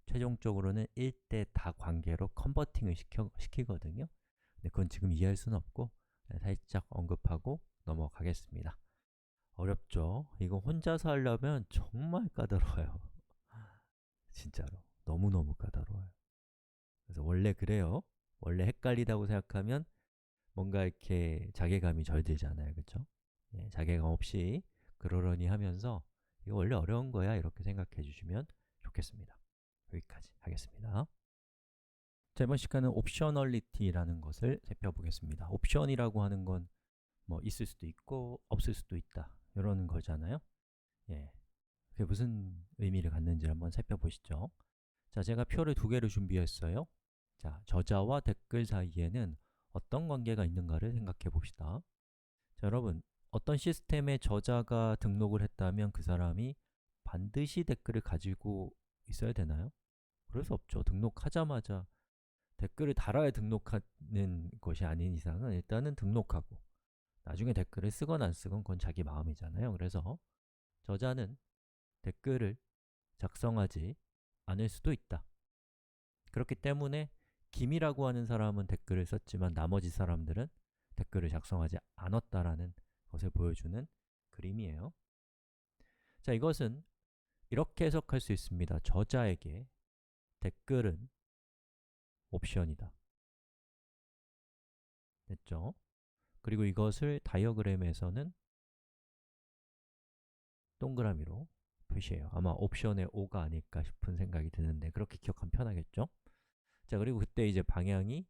S1: 최종적으로는 1대 다 관계로 컨버팅을 시키거든요. 근데 그건 지금 이해할 수는 없고 살짝 언급하고 넘어가겠습니다. 어렵죠? 이거 혼자서 하려면 정말 까다로워요. 진짜로 너무너무 까다로워요. 그래서 원래 그래요. 원래 헷갈리다고 생각하면 뭔가 이렇게 자괴감이 절 들잖아요. 그렇죠? 예, 자괴감 없이 그러려니 하면서 이거 원래 어려운 거야 이렇게 생각해 주시면 좋겠습니다. 여기까지 하겠습니다. 자, 이번 시간은 옵셔널리티라는 것을 살펴보겠습니다. 옵션이라고 하는 건 뭐 있을 수도 있고 없을 수도 있다 이런 거잖아요. 예, 그게 무슨 의미를 갖는지 한번 살펴보시죠. 자, 제가 표를 2개를 준비했어요. 자, 저자와 댓글 사이에는 어떤 관계가 있는가를 생각해 봅시다. 자, 여러분, 어떤 시스템에 저자가 등록을 했다면 그 사람이 반드시 댓글을 가지고 있어야 되나요? 그럴 수 없죠. 등록하자마자 댓글을 달아야 등록하는 것이 아닌 이상은 일단은 등록하고 나중에 댓글을 쓰건 안 쓰건 그건 자기 마음이잖아요. 그래서 저자는 댓글을 작성하지 않을 수도 있다. 그렇기 때문에 김이라고 하는 사람은 댓글을 썼지만 나머지 사람들은 댓글을 작성하지 않았다라는 것을 보여주는 그림이에요. 자, 이것은 이렇게 해석할 수 있습니다. 저자에게 댓글은 옵션이다. 됐죠? 그리고 이것을 다이어그램에서는 동그라미로 표시해요. 아마 옵션의 O가 아닐까 싶은 생각이 드는데 그렇게 기억하면 편하겠죠? 자, 그리고 그때 이제 방향이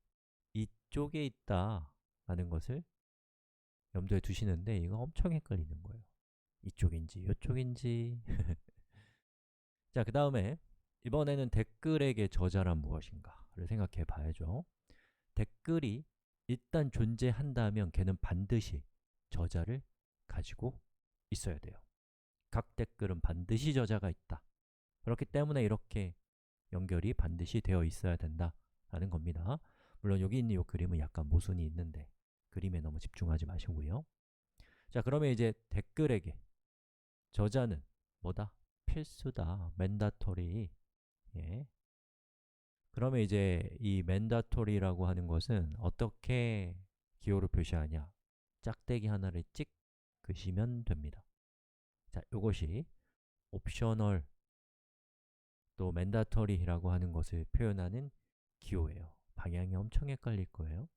S1: 이쪽에 있다 라는 것을 염두에 두시는데 이거 엄청 헷갈리는 거예요. 이쪽인지 이쪽인지 자, 그 다음에 이번에는 댓글에게 저자란 무엇인가를 생각해 봐야죠. 댓글이 일단 존재한다면 걔는 반드시 저자를 가지고 있어야 돼요. 각 댓글은 반드시 저자가 있다. 그렇기 때문에 이렇게 연결이 반드시 되어 있어야 된다라는 겁니다. 물론 여기 있는 이 그림은 약간 모순이 있는데 그림에 너무 집중하지 마시고요. 자, 그러면 이제 댓글에게 저자는 뭐다? 필수다. mandatory. 예. 그러면 이제 이 mandatory라고 하는 것은 어떻게 기호로 표시하냐? 짝대기 하나를 찍으시면 됩니다. 자, 이것이 옵셔널 또 mandatory라고 하는 것을 표현하는 기호예요. 방향이 엄청 헷갈릴 거예요.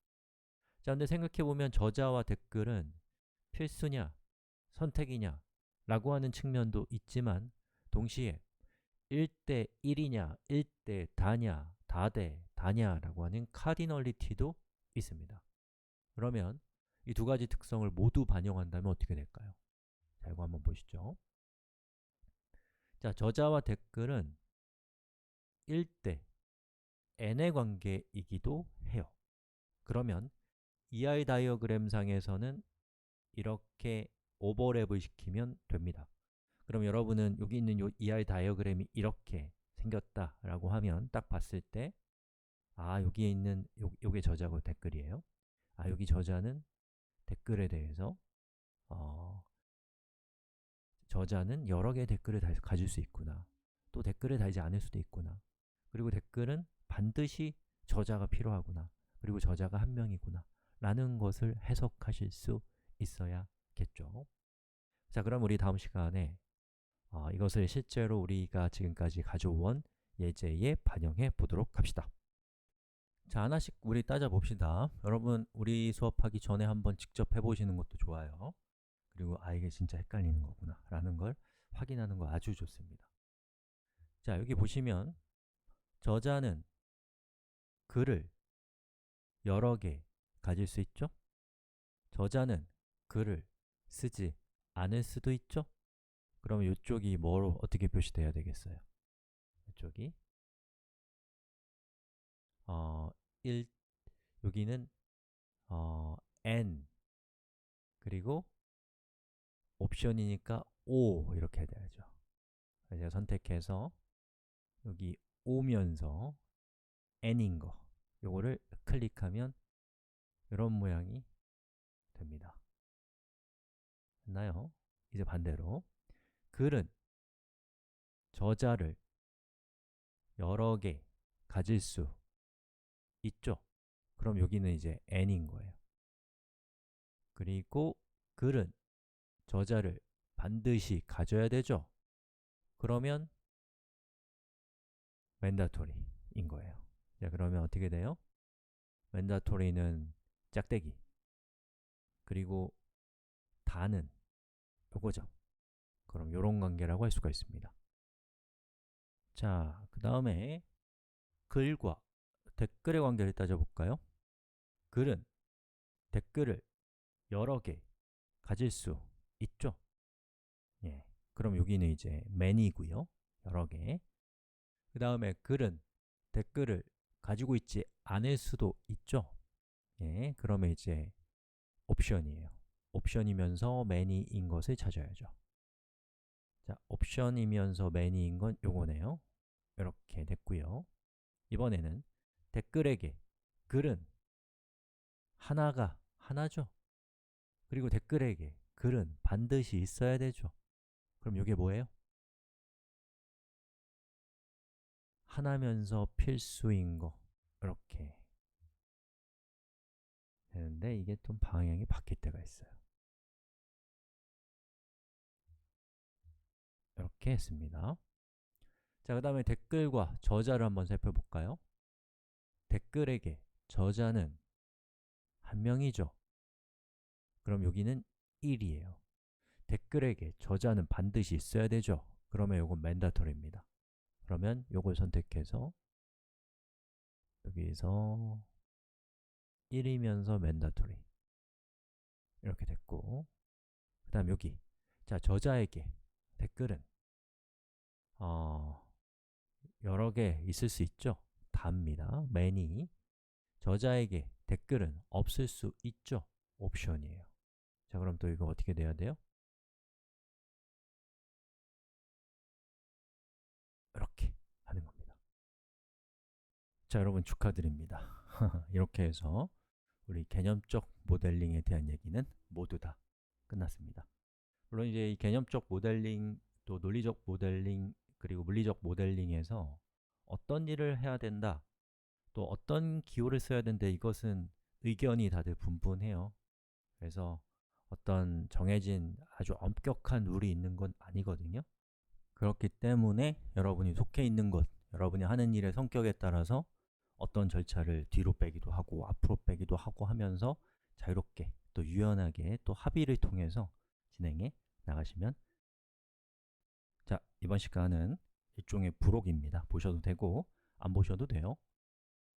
S1: 자, 근데 생각해보면 저자와 댓글은 필수냐, 선택이냐 라고 하는 측면도 있지만 동시에 1대 1이냐, 1대 다냐, 다대 다냐 라고 하는 카디널리티도 있습니다. 그러면 이 두 가지 특성을 모두 반영한다면 어떻게 될까요? 자, 이거 한번 보시죠. 자, 저자와 댓글은 1대 n의 관계이기도 해요. 그러면 ER 다이어그램 상에서는 이렇게 오버랩을 시키면 됩니다. 그럼 여러분은 여기 있는 이 ER 다이어그램이 이렇게 생겼다라고 하면 딱 봤을 때 여기에 있는 요게 저자고 댓글이에요. 여기 저자는 댓글에 대해서 저자는 여러 개의 댓글을 가질 수 있구나. 또 댓글을 달지 않을 수도 있구나. 그리고 댓글은 반드시 저자가 필요하구나. 그리고 저자가 한 명이구나. 라는 것을 해석하실 수 있어야겠죠. 자, 그럼 우리 다음 시간에 이것을 실제로 우리가 지금까지 가져온 예제에 반영해 보도록 합시다. 자, 하나씩 우리 따져봅시다. 여러분, 우리 수업하기 전에 한번 직접 해보시는 것도 좋아요. 그리고 이게 진짜 헷갈리는 거구나 라는 걸 확인하는 거 아주 좋습니다. 자, 여기 보시면 저자는 글을 여러 개 가질 수 있죠? 저자는 글을 쓰지 않을 수도 있죠? 그러면 이쪽이 뭐로 어떻게 표시돼야 되겠어요? 이쪽이 1, 여기는 n 그리고 옵션이니까 O 이렇게 해야 되죠. 제가 선택해서 여기 오면서 n인 거 요거를 클릭하면 이런 모양이 됩니다. 됐나요? 이제 반대로 글은 저자를 여러 개 가질 수 있죠? 그럼 여기는 이제 n인 거예요. 그리고 글은 저자를 반드시 가져야 되죠? 그러면 mandatory인 거예요. 자, 그러면 어떻게 돼요? mandatory는 짝대기 그리고 다는 요거죠. 그럼 요런 관계라고 할 수가 있습니다. 자, 그 다음에 글과 댓글의 관계를 따져볼까요? 글은 댓글을 여러 개 가질 수 있죠? 예, 그럼 여기는 이제 many고요. 여러 개. 그 다음에 글은 댓글을 가지고 있지 않을 수도 있죠? 예, 그러면 이제 옵션이에요. 옵션이면서 many인 것을 찾아야죠. 자, 옵션이면서 many인 건 요거네요. 이렇게 됐고요. 이번에는 댓글에게 글은 하나죠. 그리고 댓글에게 글은 반드시 있어야 되죠. 그럼 이게 뭐예요? 하나면서 필수인 거 이렇게 되는데 이게 좀 방향이 바뀔 때가 있어요. 이렇게 했습니다. 자, 그 다음에 댓글과 저자를 한번 살펴볼까요? 댓글에게 저자는 한 명이죠. 그럼 여기는 1이에요. 댓글에게 저자는 반드시 있어야 되죠. 그러면 이건 맨다토리입니다. 그러면 이걸 선택해서 여기서 1이면서 맨다토리 이렇게 됐고, 그 다음 여기 자, 저자에게 댓글은 여러 개 있을 수 있죠. 다입니다. many. 저자에게 댓글은 없을 수 있죠. 옵션이에요. 자, 그럼 또 이거 어떻게 돼야 돼요? 이렇게 하는 겁니다. 자, 여러분 축하드립니다. 이렇게 해서 우리 개념적 모델링에 대한 얘기는 모두 다 끝났습니다. 물론 이제 이 개념적 모델링, 또 논리적 모델링, 그리고 물리적 모델링에서 어떤 일을 해야 된다, 또 어떤 기호를 써야 된다, 이것은 의견이 다들 분분해요. 그래서 어떤 정해진 아주 엄격한 룰이 있는 건 아니거든요. 그렇기 때문에 여러분이 속해 있는 것, 여러분이 하는 일의 성격에 따라서 어떤 절차를 뒤로 빼기도 하고 앞으로 빼기도 하고 하면서 자유롭게 또 유연하게 또 합의를 통해서 진행해 나가시면, 자, 이번 시간은 일종의 부록입니다. 보셔도 되고 안 보셔도 돼요.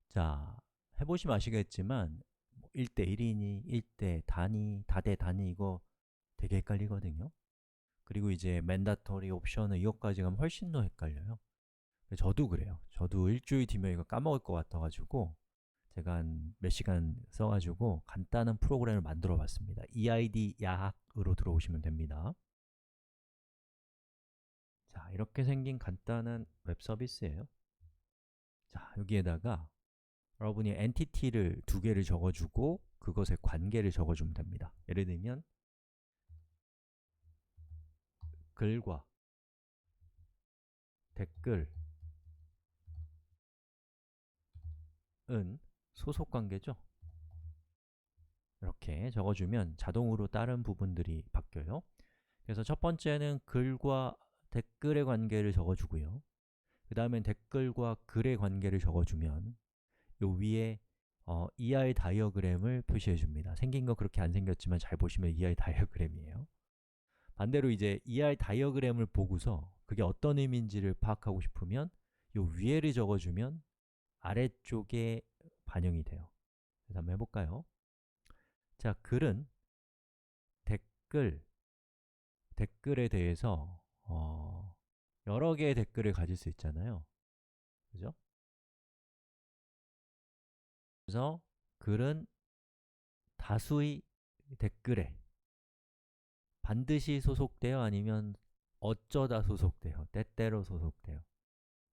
S1: 자, 해보시면 아시겠지만 1대 1이니, 1대 단위, 다대 단위, 이거 되게 헷갈리거든요. 그리고 이제 mandatory, 옵션을 이것까지 가면 훨씬 더 헷갈려요. 저도 그래요. 저도 일주일 뒤면 이거 까먹을 것 같아가지고 제가 한 몇 시간 써가지고 간단한 프로그램을 만들어 봤습니다. EID 야학으로 들어오시면 됩니다. 자, 이렇게 생긴 간단한 웹 서비스예요. 자, 여기에다가 여러분이 엔티티를 2개를 적어주고 그것의 관계를 적어주면 됩니다. 예를 들면 글과 댓글은 소속 관계죠. 이렇게 적어주면 자동으로 다른 부분들이 바뀌어요. 그래서 첫 번째는 글과 댓글의 관계를 적어주고요. 그 다음엔 댓글과 글의 관계를 적어주면 요 위에 ER 다이어그램을 표시해 줍니다. 생긴 거 그렇게 안 생겼지만 잘 보시면 ER 다이어그램이에요. 반대로 이제 ER 다이어그램을 보고서 그게 어떤 의미인지를 파악하고 싶으면 요 위에를 적어주면 아래쪽에 반영이 돼요. 그래서 한번 해볼까요? 자, 글은 댓글에 대해서 여러 개의 댓글을 가질 수 있잖아요. 그죠? 그래서 글은 다수의 댓글에 반드시 소속돼요? 아니면 어쩌다 소속돼요? 때때로 소속돼요?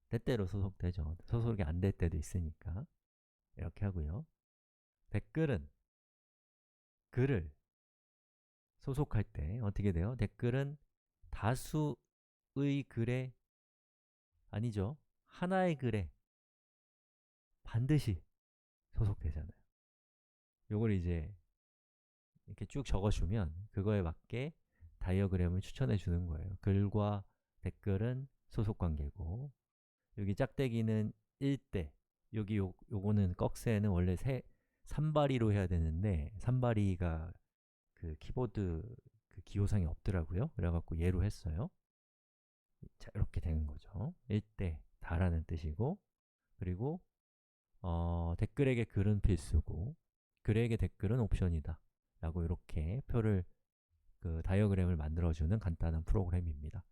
S1: 때때로 소속되죠. 소속이 안 될 때도 있으니까 이렇게 하고요. 댓글은 글을 소속할 때 어떻게 돼요? 댓글은 다수의 글에, 아니죠, 하나의 글에 반드시 소속되잖아요. 요걸 이제 이렇게 쭉 적어주면 그거에 맞게 다이어그램을 추천해 주는 거예요. 글과 댓글은 소속관계고, 여기 짝대기는 1대, 여기 요거는 꺽쇠는 원래 3바리로 해야 되는데 3바리가 그 키보드 그 기호상에 없더라고요. 그래갖고 얘로 했어요. 자, 이렇게 되는 거죠. 1대 다라는 뜻이고, 그리고 댓글에게 글은 필수고 글에게 댓글은 옵션이다 라고 이렇게 표를, 그 다이어그램을 만들어주는 간단한 프로그램입니다.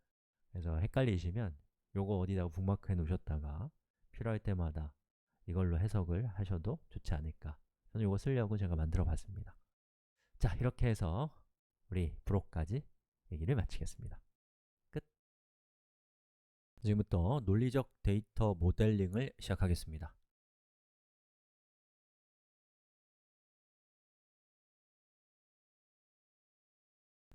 S1: 그래서 헷갈리시면 요거 어디다가 북마크 해 놓으셨다가 필요할 때마다 이걸로 해석을 하셔도 좋지 않을까. 저는 요거 쓰려고 제가 만들어 봤습니다. 자, 이렇게 해서 우리 부록까지 얘기를 마치겠습니다. 끝. 지금부터 논리적 데이터 모델링을 시작하겠습니다.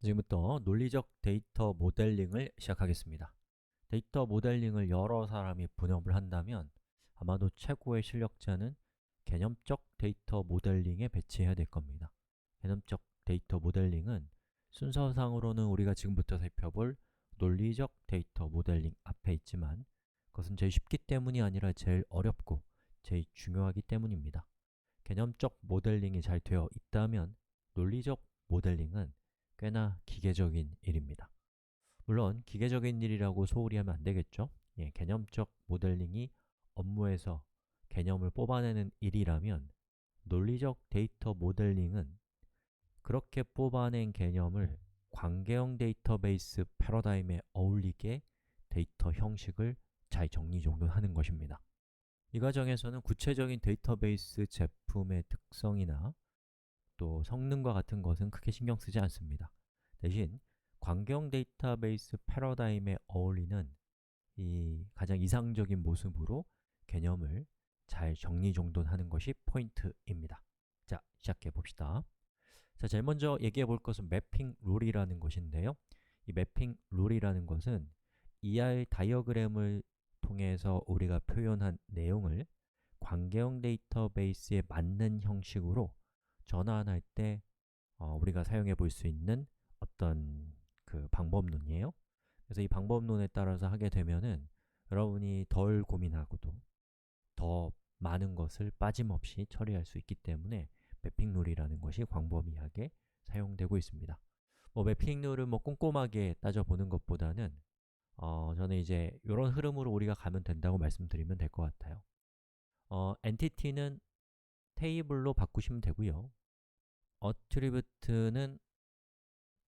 S1: 지금부터 논리적 데이터 모델링을 시작하겠습니다. 데이터 모델링을 여러 사람이 분업을 한다면 아마도 최고의 실력자는 개념적 데이터 모델링에 배치해야 될 겁니다. 개념적 데이터 모델링은 순서상으로는 우리가 지금부터 살펴볼 논리적 데이터 모델링 앞에 있지만 그것은 제일 쉽기 때문이 아니라 제일 어렵고 제일 중요하기 때문입니다. 개념적 모델링이 잘 되어 있다면 논리적 모델링은 꽤나 기계적인 일입니다. 물론 기계적인 일이라고 소홀히 하면 안 되겠죠? 개념적 모델링이 업무에서 개념을 뽑아내는 일이라면 논리적 데이터 모델링은 그렇게 뽑아낸 개념을 관계형 데이터베이스 패러다임에 어울리게 데이터 형식을 잘 정리정돈하는 것입니다. 이 과정에서는 구체적인 데이터베이스 제품의 특성이나 또 성능과 같은 것은 크게 신경 쓰지 않습니다. 대신 관계형 데이터베이스 패러다임에 어울리는 이 가장 이상적인 모습으로 개념을 잘 정리정돈하는 것이 포인트입니다. 자, 시작해 봅시다. 자, 제일 먼저 얘기해 볼 것은 매핑 룰이라는 것인데요. 이 매핑 룰이라는 것은 ER 다이어그램을 통해서 우리가 표현한 내용을 관계형 데이터베이스에 맞는 형식으로 전환할 때 우리가 사용해 볼 수 있는 어떤 그 방법론이에요. 그래서 이 방법론에 따라서 하게 되면은 여러분이 덜 고민하고도 더 많은 것을 빠짐없이 처리할 수 있기 때문에 매핑 룰이라는 것이 광범위하게 사용되고 있습니다. 매핑 룰을 꼼꼼하게 따져보는 것보다는 저는 이제 이런 흐름으로 우리가 가면 된다고 말씀드리면 될 것 같아요. 엔티티는 테이블로 바꾸시면 되고요. 어트리뷰트는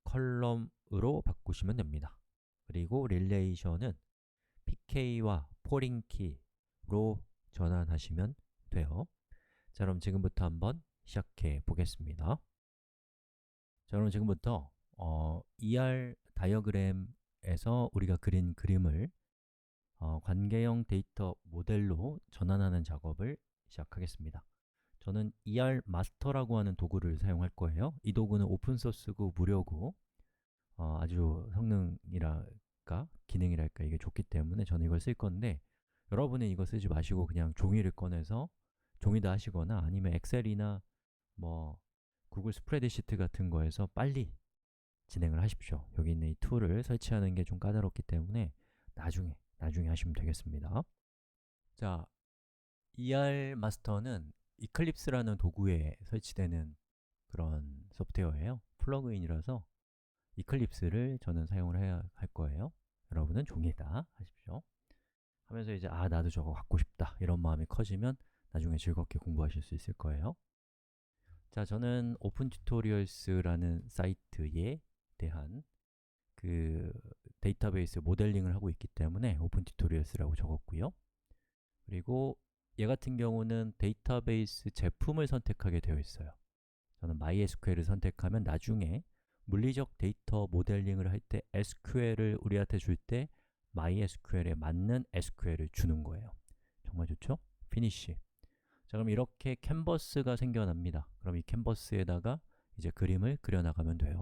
S1: 컬럼으로 바꾸시면 됩니다. 그리고 릴레이션은 pk와 포린 키로 전환하시면 돼요. 자, 그럼 지금부터 한번 시작해 보겠습니다. 자, 그럼 지금부터 ER 다이어그램에서 우리가 그린 그림을 관계형 데이터 모델로 전환하는 작업을 시작하겠습니다. 저는 ER 마스터라고 하는 도구를 사용할 거예요. 이 도구는 오픈소스고 무료고 아주 성능이랄까, 기능이랄까 이게 좋기 때문에 저는 이걸 쓸 건데 여러분은 이거 쓰지 마시고 그냥 종이를 꺼내서 종이다 하시거나 아니면 엑셀이나 구글 스프레드시트 같은 거에서 빨리 진행을 하십시오. 여기 있는 이 툴을 설치하는 게 좀 까다롭기 때문에 나중에 하시면 되겠습니다. 자, ER 마스터는 이클립스라는 도구에 설치되는 그런 소프트웨어예요. 플러그인이라서 이클립스를 저는 사용을 해야 할 거예요. 여러분은 종이다 하십시오. 하면서 이제 나도 저거 갖고 싶다 이런 마음이 커지면 나중에 즐겁게 공부하실 수 있을 거예요. 자, 저는 오픈 튜토리얼스라는 사이트에 대한 그 데이터베이스 모델링을 하고 있기 때문에 오픈 튜토리얼스라고 적었고요. 그리고 얘 같은 경우는 데이터베이스 제품을 선택하게 되어 있어요. 저는 MySQL을 선택하면 나중에 물리적 데이터 모델링을 할 때 SQL을 우리한테 줄 때 MySQL에 맞는 SQL을 주는 거예요. 정말 좋죠? 피니쉬. 자, 그럼 이렇게 캔버스가 생겨납니다. 그럼 이 캔버스에다가 이제 그림을 그려나가면 돼요.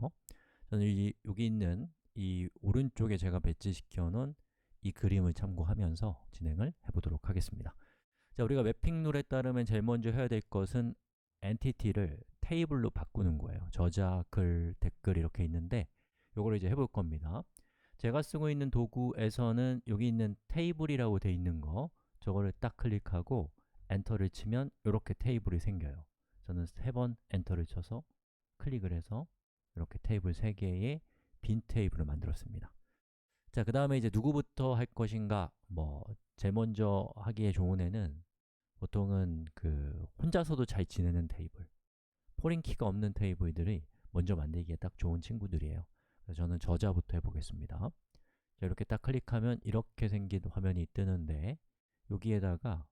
S1: 저는 여기 있는 이 오른쪽에 제가 배치시켜 놓은 이 그림을 참고하면서 진행을 해보도록 하겠습니다. 자, 우리가 매핑 룰에 따르면 제일 먼저 해야 될 것은 엔티티를 테이블로 바꾸는 거예요. 저자, 글, 댓글 이렇게 있는데 이걸 이제 해볼 겁니다. 제가 쓰고 있는 도구에서는 여기 있는 테이블이라고 돼 있는 거 저거를 딱 클릭하고 엔터를 치면 이렇게 테이블이 생겨요. 저는 3번 엔터를 쳐서 클릭을 해서 이렇게 테이블 3개의 빈 테이블을 만들었습니다. 자, 그 다음에 이제 누구부터 할 것인가? 제일 먼저 하기에 좋은 애는 보통은 혼자서도 잘 지내는 테이블, 포린 키가 없는 테이블들이 먼저 만들기에 딱 좋은 친구들이에요. 그래서 저는 저자부터 해보겠습니다. 자, 이렇게 딱 클릭하면 이렇게 생긴 화면이 뜨는데 여기에다가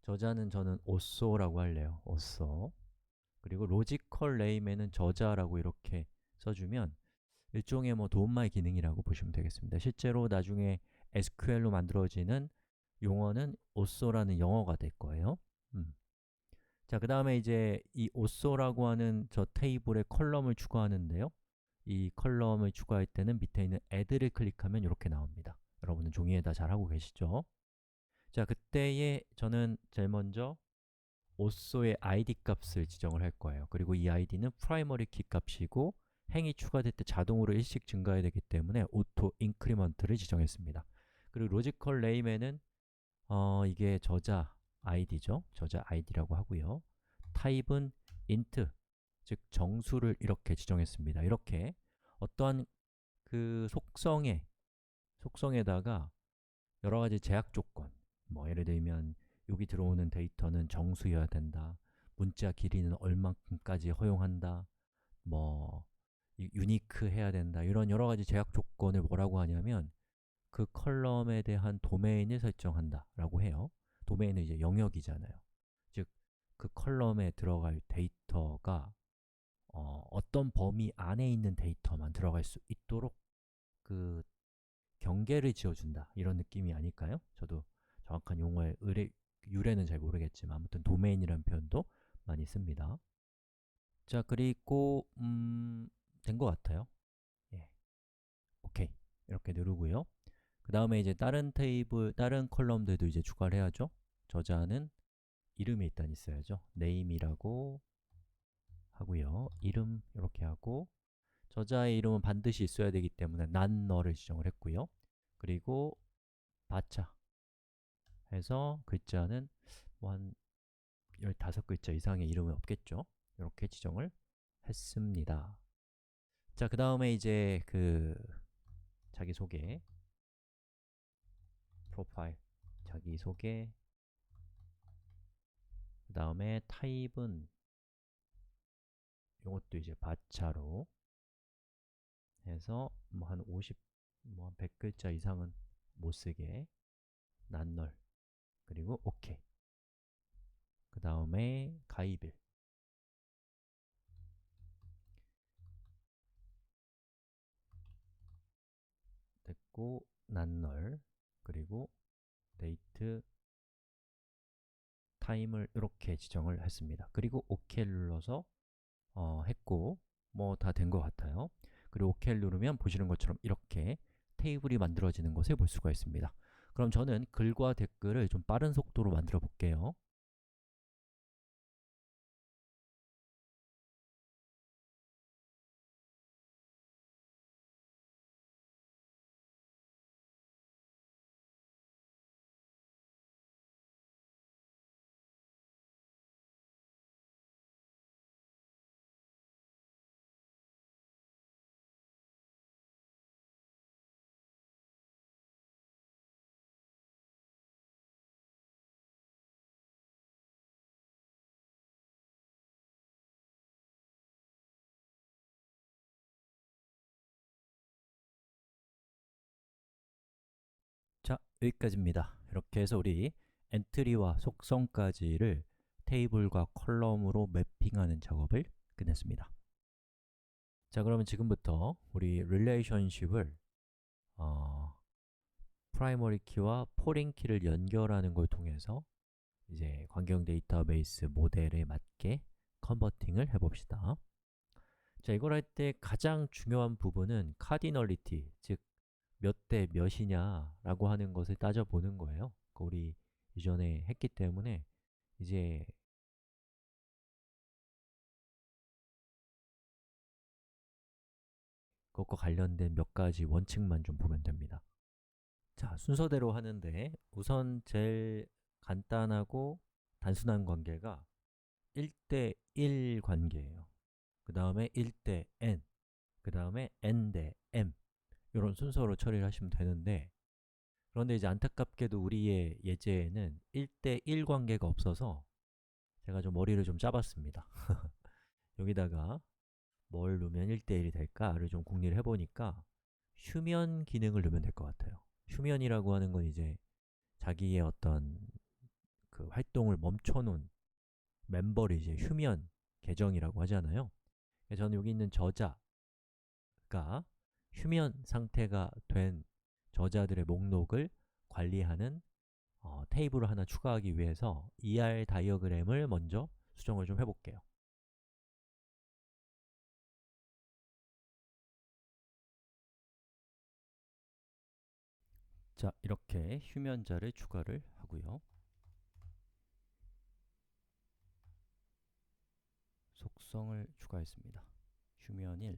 S1: 저자는 저는 오쏘라고 할래요. 오쏘. 그리고 로지컬 네임에는 저자라고 이렇게 써주면 일종의 뭐 도움말 기능이라고 보시면 되겠습니다. 실제로 나중에 SQL로 만들어지는 용어는 also-라는 영어가 될 거예요. 자, 그 다음에 이제 이 also-라고 하는 저 테이블에 컬럼을 추가하는데요. 이 컬럼을 추가할 때는 밑에 있는 add를 클릭하면 이렇게 나옵니다. 여러분은 종이에다 잘 하고 계시죠? 자, 그때에 저는 제일 먼저 also의 id 값을 지정을 할 거예요. 그리고 이 id는 primary key 값이고 행이 추가될 때 자동으로 1씩 증가해야 되기 때문에 auto increment를 지정했습니다. 그리고 logical name에는 이게 저자 id죠. 저자 id라고 하고요. 타입은 int, 즉 정수를 이렇게 지정했습니다. 이렇게 어떠한 그 속성에다가 여러 가지 제약 조건, 뭐 예를 들면 여기 들어오는 데이터는 정수여야 된다, 문자 길이는 얼만큼까지 허용한다, 뭐 유니크 해야 된다, 이런 여러 가지 제약 조건을 뭐라고 하냐면 그 컬럼에 대한 도메인을 설정한다 라고 해요. 도메인은 이제 영역이잖아요. 즉, 그 컬럼에 들어갈 데이터가 어떤 범위 안에 있는 데이터만 들어갈 수 있도록 그 경계를 지어준다, 이런 느낌이 아닐까요? 저도 정확한 용어의 유래는 잘 모르겠지만 아무튼 도메인이라는 표현도 많이 씁니다. 자, 그리고 된 것 같아요. 예, 오케이, 이렇게 누르고요. 그 다음에 이제 다른 테이블, 다른 컬럼들도 이제 추가를 해야죠. 저자는 이름이 일단 있어야죠. name이라고 하고요. 이름 이렇게 하고, 저자의 이름은 반드시 있어야 되기 때문에 난 너를 지정을 했고요. 그리고 바차 해서 글자는 뭐 한 15글자 이상의 이름은 없겠죠. 이렇게 지정을 했습니다. 자, 그 다음에 이제 그 자기소개, 프로파일, 자기소개, 그 다음에 타입은 이것도 이제 바차로 해서 뭐 한 50, 뭐 한 100글자 이상은 못 쓰게 난널, 그리고 OK. 그 다음에 가입일, 됐고 난널, 그리고 데이트, 타임을 이렇게 지정을 했습니다. 그리고 OK를 눌러서 했고, 뭐 다 된 것 같아요. 그리고 OK를 누르면 보시는 것처럼 이렇게 테이블이 만들어지는 것을 볼 수가 있습니다. 그럼 저는 글과 댓글을 좀 빠른 속도로 만들어 볼게요. 자, 여기까지입니다. 이렇게 해서 우리 엔트리와 속성까지를 테이블과 컬럼으로 매핑하는 작업을 끝냈습니다. 자, 그러면 지금부터 우리 릴레이션십을 프라이머리 키와 포린 키를 연결하는 걸 통해서 이제 관계형 데이터베이스 모델에 맞게 컨버팅을 해봅시다. 자, 이걸 할 때 가장 중요한 부분은 카디널리티, 즉 몇 대 몇이냐 라고 하는 것을 따져보는 거예요. 우리 이전에 했기 때문에 이제 그것과 관련된 몇 가지 원칙만 좀 보면 됩니다. 자, 순서대로 하는데 우선 제일 간단하고 단순한 관계가 1대 1 관계예요. 그 다음에 1대 n, 그 다음에 n 대 m, 이런 순서로 처리를 하시면 되는데, 그런데 이제 안타깝게도 우리의 예제에는 1대 1 관계가 없어서 제가 좀 머리를 좀 짜봤습니다. 여기다가 뭘 넣으면 1대 1이 될까를 좀 궁리를 해보니까 휴면 기능을 넣으면 될 것 같아요. 휴면이라고 하는 건 이제 자기의 어떤 그 활동을 멈춰놓은 멤버를 이제 휴면 계정이라고 하잖아요. 그래서 저는 여기 있는 저자가 휴면 상태가 된 저자들의 목록을 관리하는 테이블을 하나 추가하기 위해서 ER 다이어그램을 먼저 수정을 좀 해볼게요. 자, 이렇게 휴면자를 추가를 하고요. 속성을 추가했습니다. 휴면일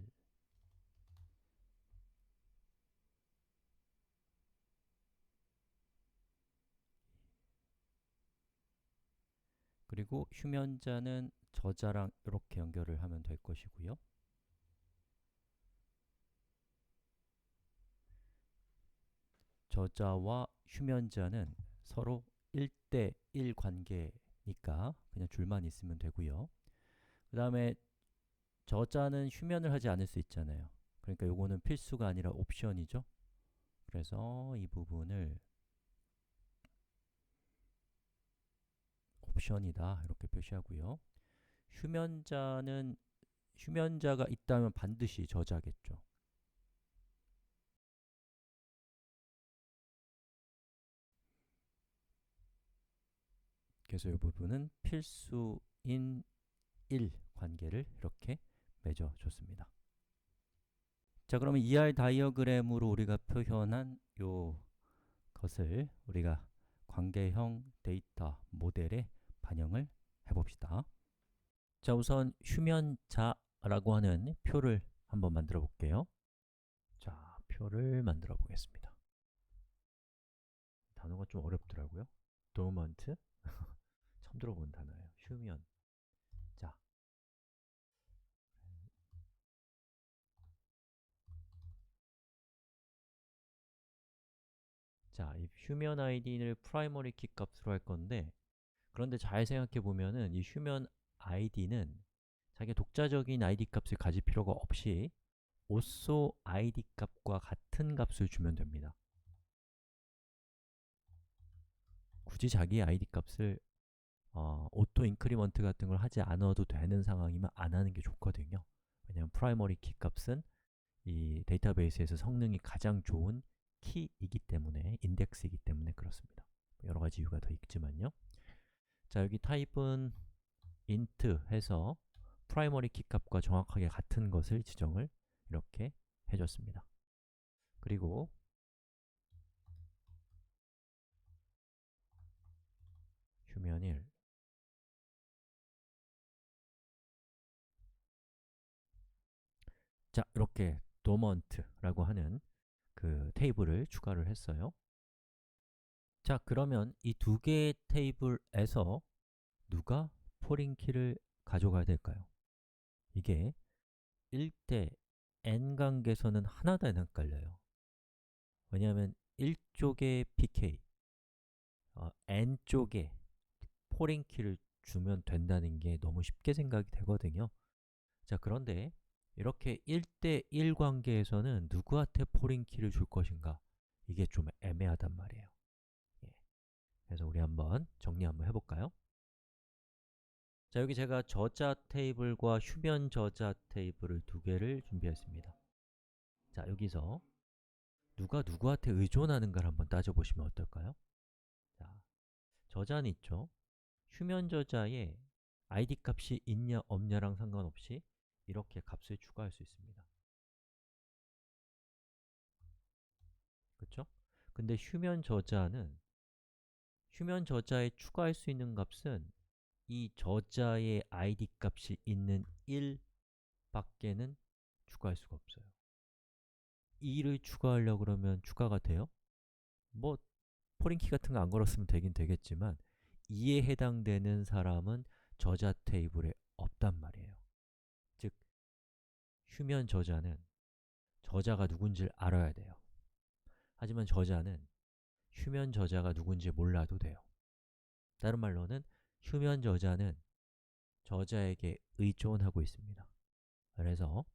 S1: 그리고 휴면자는 저자랑 이렇게 연결을 하면 될 것이고요. 저자와 휴면자는 서로 1대1 관계니까 그냥 줄만 있으면 되고요. 그 다음에 저자는 휴면을 하지 않을 수 있잖아요. 그러니까 요거는 필수가 아니라 옵션이죠. 그래서 이 부분을 옵션이다 이렇게 표시하고요. 휴면자가 있다면 반드시 저자겠죠. 그래서 이 부분은 필수인 1 관계를 이렇게 맺어줬습니다. 자, 그러면 ER 다이어그램으로 우리가 표현한 요 것을 우리가 관계형 데이터 모델에 반영을 해봅시다. 자, 우선 휴면자라고 하는 표를 한번 만들어 볼게요. 자, 표를 만들어 보겠습니다. 단어가 좀 어렵더라고요. dormant 처음 들어본 단어예요. 휴면. 자, 이 휴면 id를 primary key 값으로 할 건데 그런데 잘 생각해 보면은 이 휴면 id는 자기 독자적인 id 값을 가질 필요가 없이 also id 값과 같은 값을 주면 됩니다. 굳이 자기 id 값을 auto increment 같은 걸 하지 않아도 되는 상황이면 안 하는 게 좋거든요. 왜냐하면 primary key 값은 이 데이터베이스에서 성능이 가장 좋은 키이기 때문에, 인덱스이기 때문에 그렇습니다. 여러 가지 이유가 더 있지만요. 자, 여기 타입은 int 해서 primary key 값과 정확하게 같은 것을 지정을 이렇게 해줬습니다. 그리고 휴면일 자, 이렇게 dormant라고 하는 그 테이블을 추가를 했어요. 자, 그러면 이 두 개의 테이블에서 누가 포린 키를 가져가야 될까요? 이게 1대 n 관계에서는 하나도 안 헷갈려요. 왜냐하면 1쪽에 pk, n쪽에 포린 키를 주면 된다는 게 너무 쉽게 생각이 되거든요. 자, 그런데 이렇게 1대1 관계에서는 누구한테 포린 키를 줄 것인가? 이게 좀 애매하단 말이에요. 예. 그래서 우리 한번 정리 한번 해볼까요? 자, 여기 제가 저자 테이블과 휴면 저자 테이블을 두 개를 준비했습니다. 자, 여기서 누가 누구한테 의존하는가를 한번 따져보시면 어떨까요? 자, 저자는 있죠. 휴면 저자에 id 값이 있냐 없냐랑 상관없이 이렇게 값을 추가할 수 있습니다. 그렇죠? 근데 휴면 저자에 추가할 수 있는 값은 이 저자의 id 값이 있는 1 밖에는 추가할 수가 없어요. 2를 추가하려고 그러면 추가가 돼요? 뭐 포린키 같은 거 안 걸었으면 되긴 되겠지만 2에 해당되는 사람은 저자 테이블에 없단 말이에요. 즉, 휴면 저자는 저자가 누군지를 알아야 돼요. 하지만 저자는 휴면 저자가 누군지 몰라도 돼요. 다른 말로는 휴면 저자는 저자에게 의존하고 있습니다. 그래서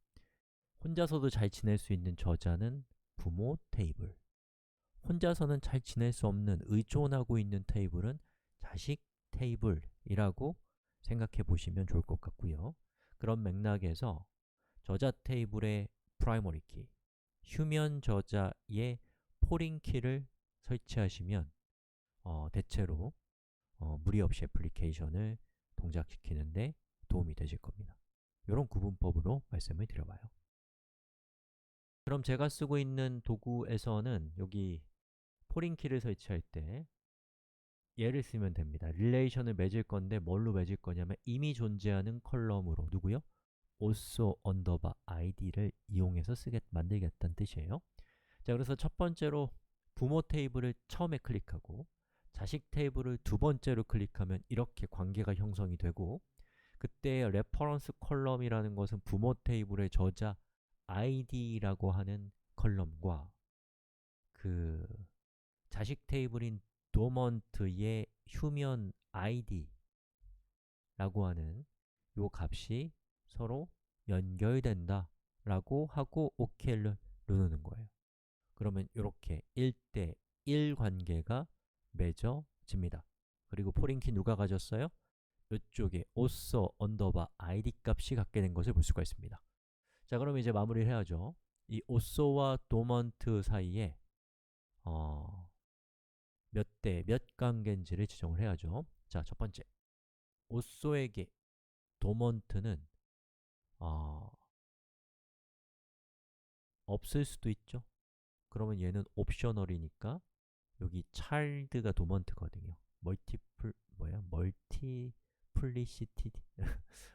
S1: 혼자서도 잘 지낼 수 있는 저자는 부모 테이블, 혼자서는 잘 지낼 수 없는 의존하고 있는 테이블은 자식 테이블이라고 생각해 보시면 좋을 것 같고요. 그런 맥락에서 저자 테이블의 primary key, 휴면 저자의 포린 키를 설치하시면 대체로 무리 없이 애플리케이션을 동작시키는데 도움이 되실 겁니다. 이런 구분법으로 말씀을 드려봐요. 그럼 제가 쓰고 있는 도구에서는 여기 포린 키를 설치할 때 얘를 쓰면 됩니다. 릴레이션을 맺을 건데 뭘로 맺을 거냐면 이미 존재하는 컬럼으로 누구요? also underbar id를 이용해서 만들겠다는 뜻이에요. 자, 그래서 첫 번째로 부모 테이블을 처음에 클릭하고 자식 테이블을 두 번째로 클릭하면 이렇게 관계가 형성이 되고 그때 레퍼런스 컬럼이라는 것은 부모 테이블의 저자 id라고 하는 컬럼과 그 자식 테이블인 도먼트의 휴면 id라고 하는 요 값이 서로 연결된다 라고 하고 OK를 누르는 거예요. 그러면 이렇게 1대 1 관계가 맺어집니다. 그리고 포린키 누가 가졌어요? 이쪽에 also underbar id 값이 갖게 된 것을 볼 수가 있습니다. 자, 그럼 이제 마무리를 해야죠. 이 also와 도먼트 사이에 몇 대 몇 관계인지를 지정을 해야죠. 자, 첫 번째, also에게 도먼트는 없을 수도 있죠. 그러면 얘는 옵셔널이니까 여기 child가 도먼트거든요. 멀티플리시티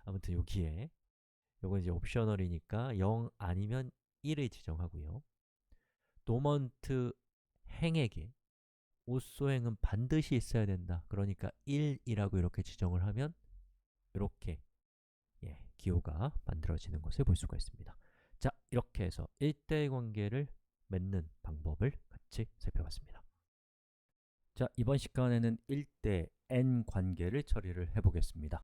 S1: 아무튼 여기에 요건 이제 옵셔널이니까 0 아니면 1을 지정하고요. 도먼트 행에게 오쏘행은 반드시 있어야 된다. 그러니까 1이라고 이렇게 지정을 하면 이렇게 기호가 만들어지는 것을 볼 수가 있습니다. 자, 이렇게 해서 1대1 관계를 맺는 방법을 같이 살펴봤습니다. 자, 이번 시간에는 1대 n 관계를 처리를 해보겠습니다.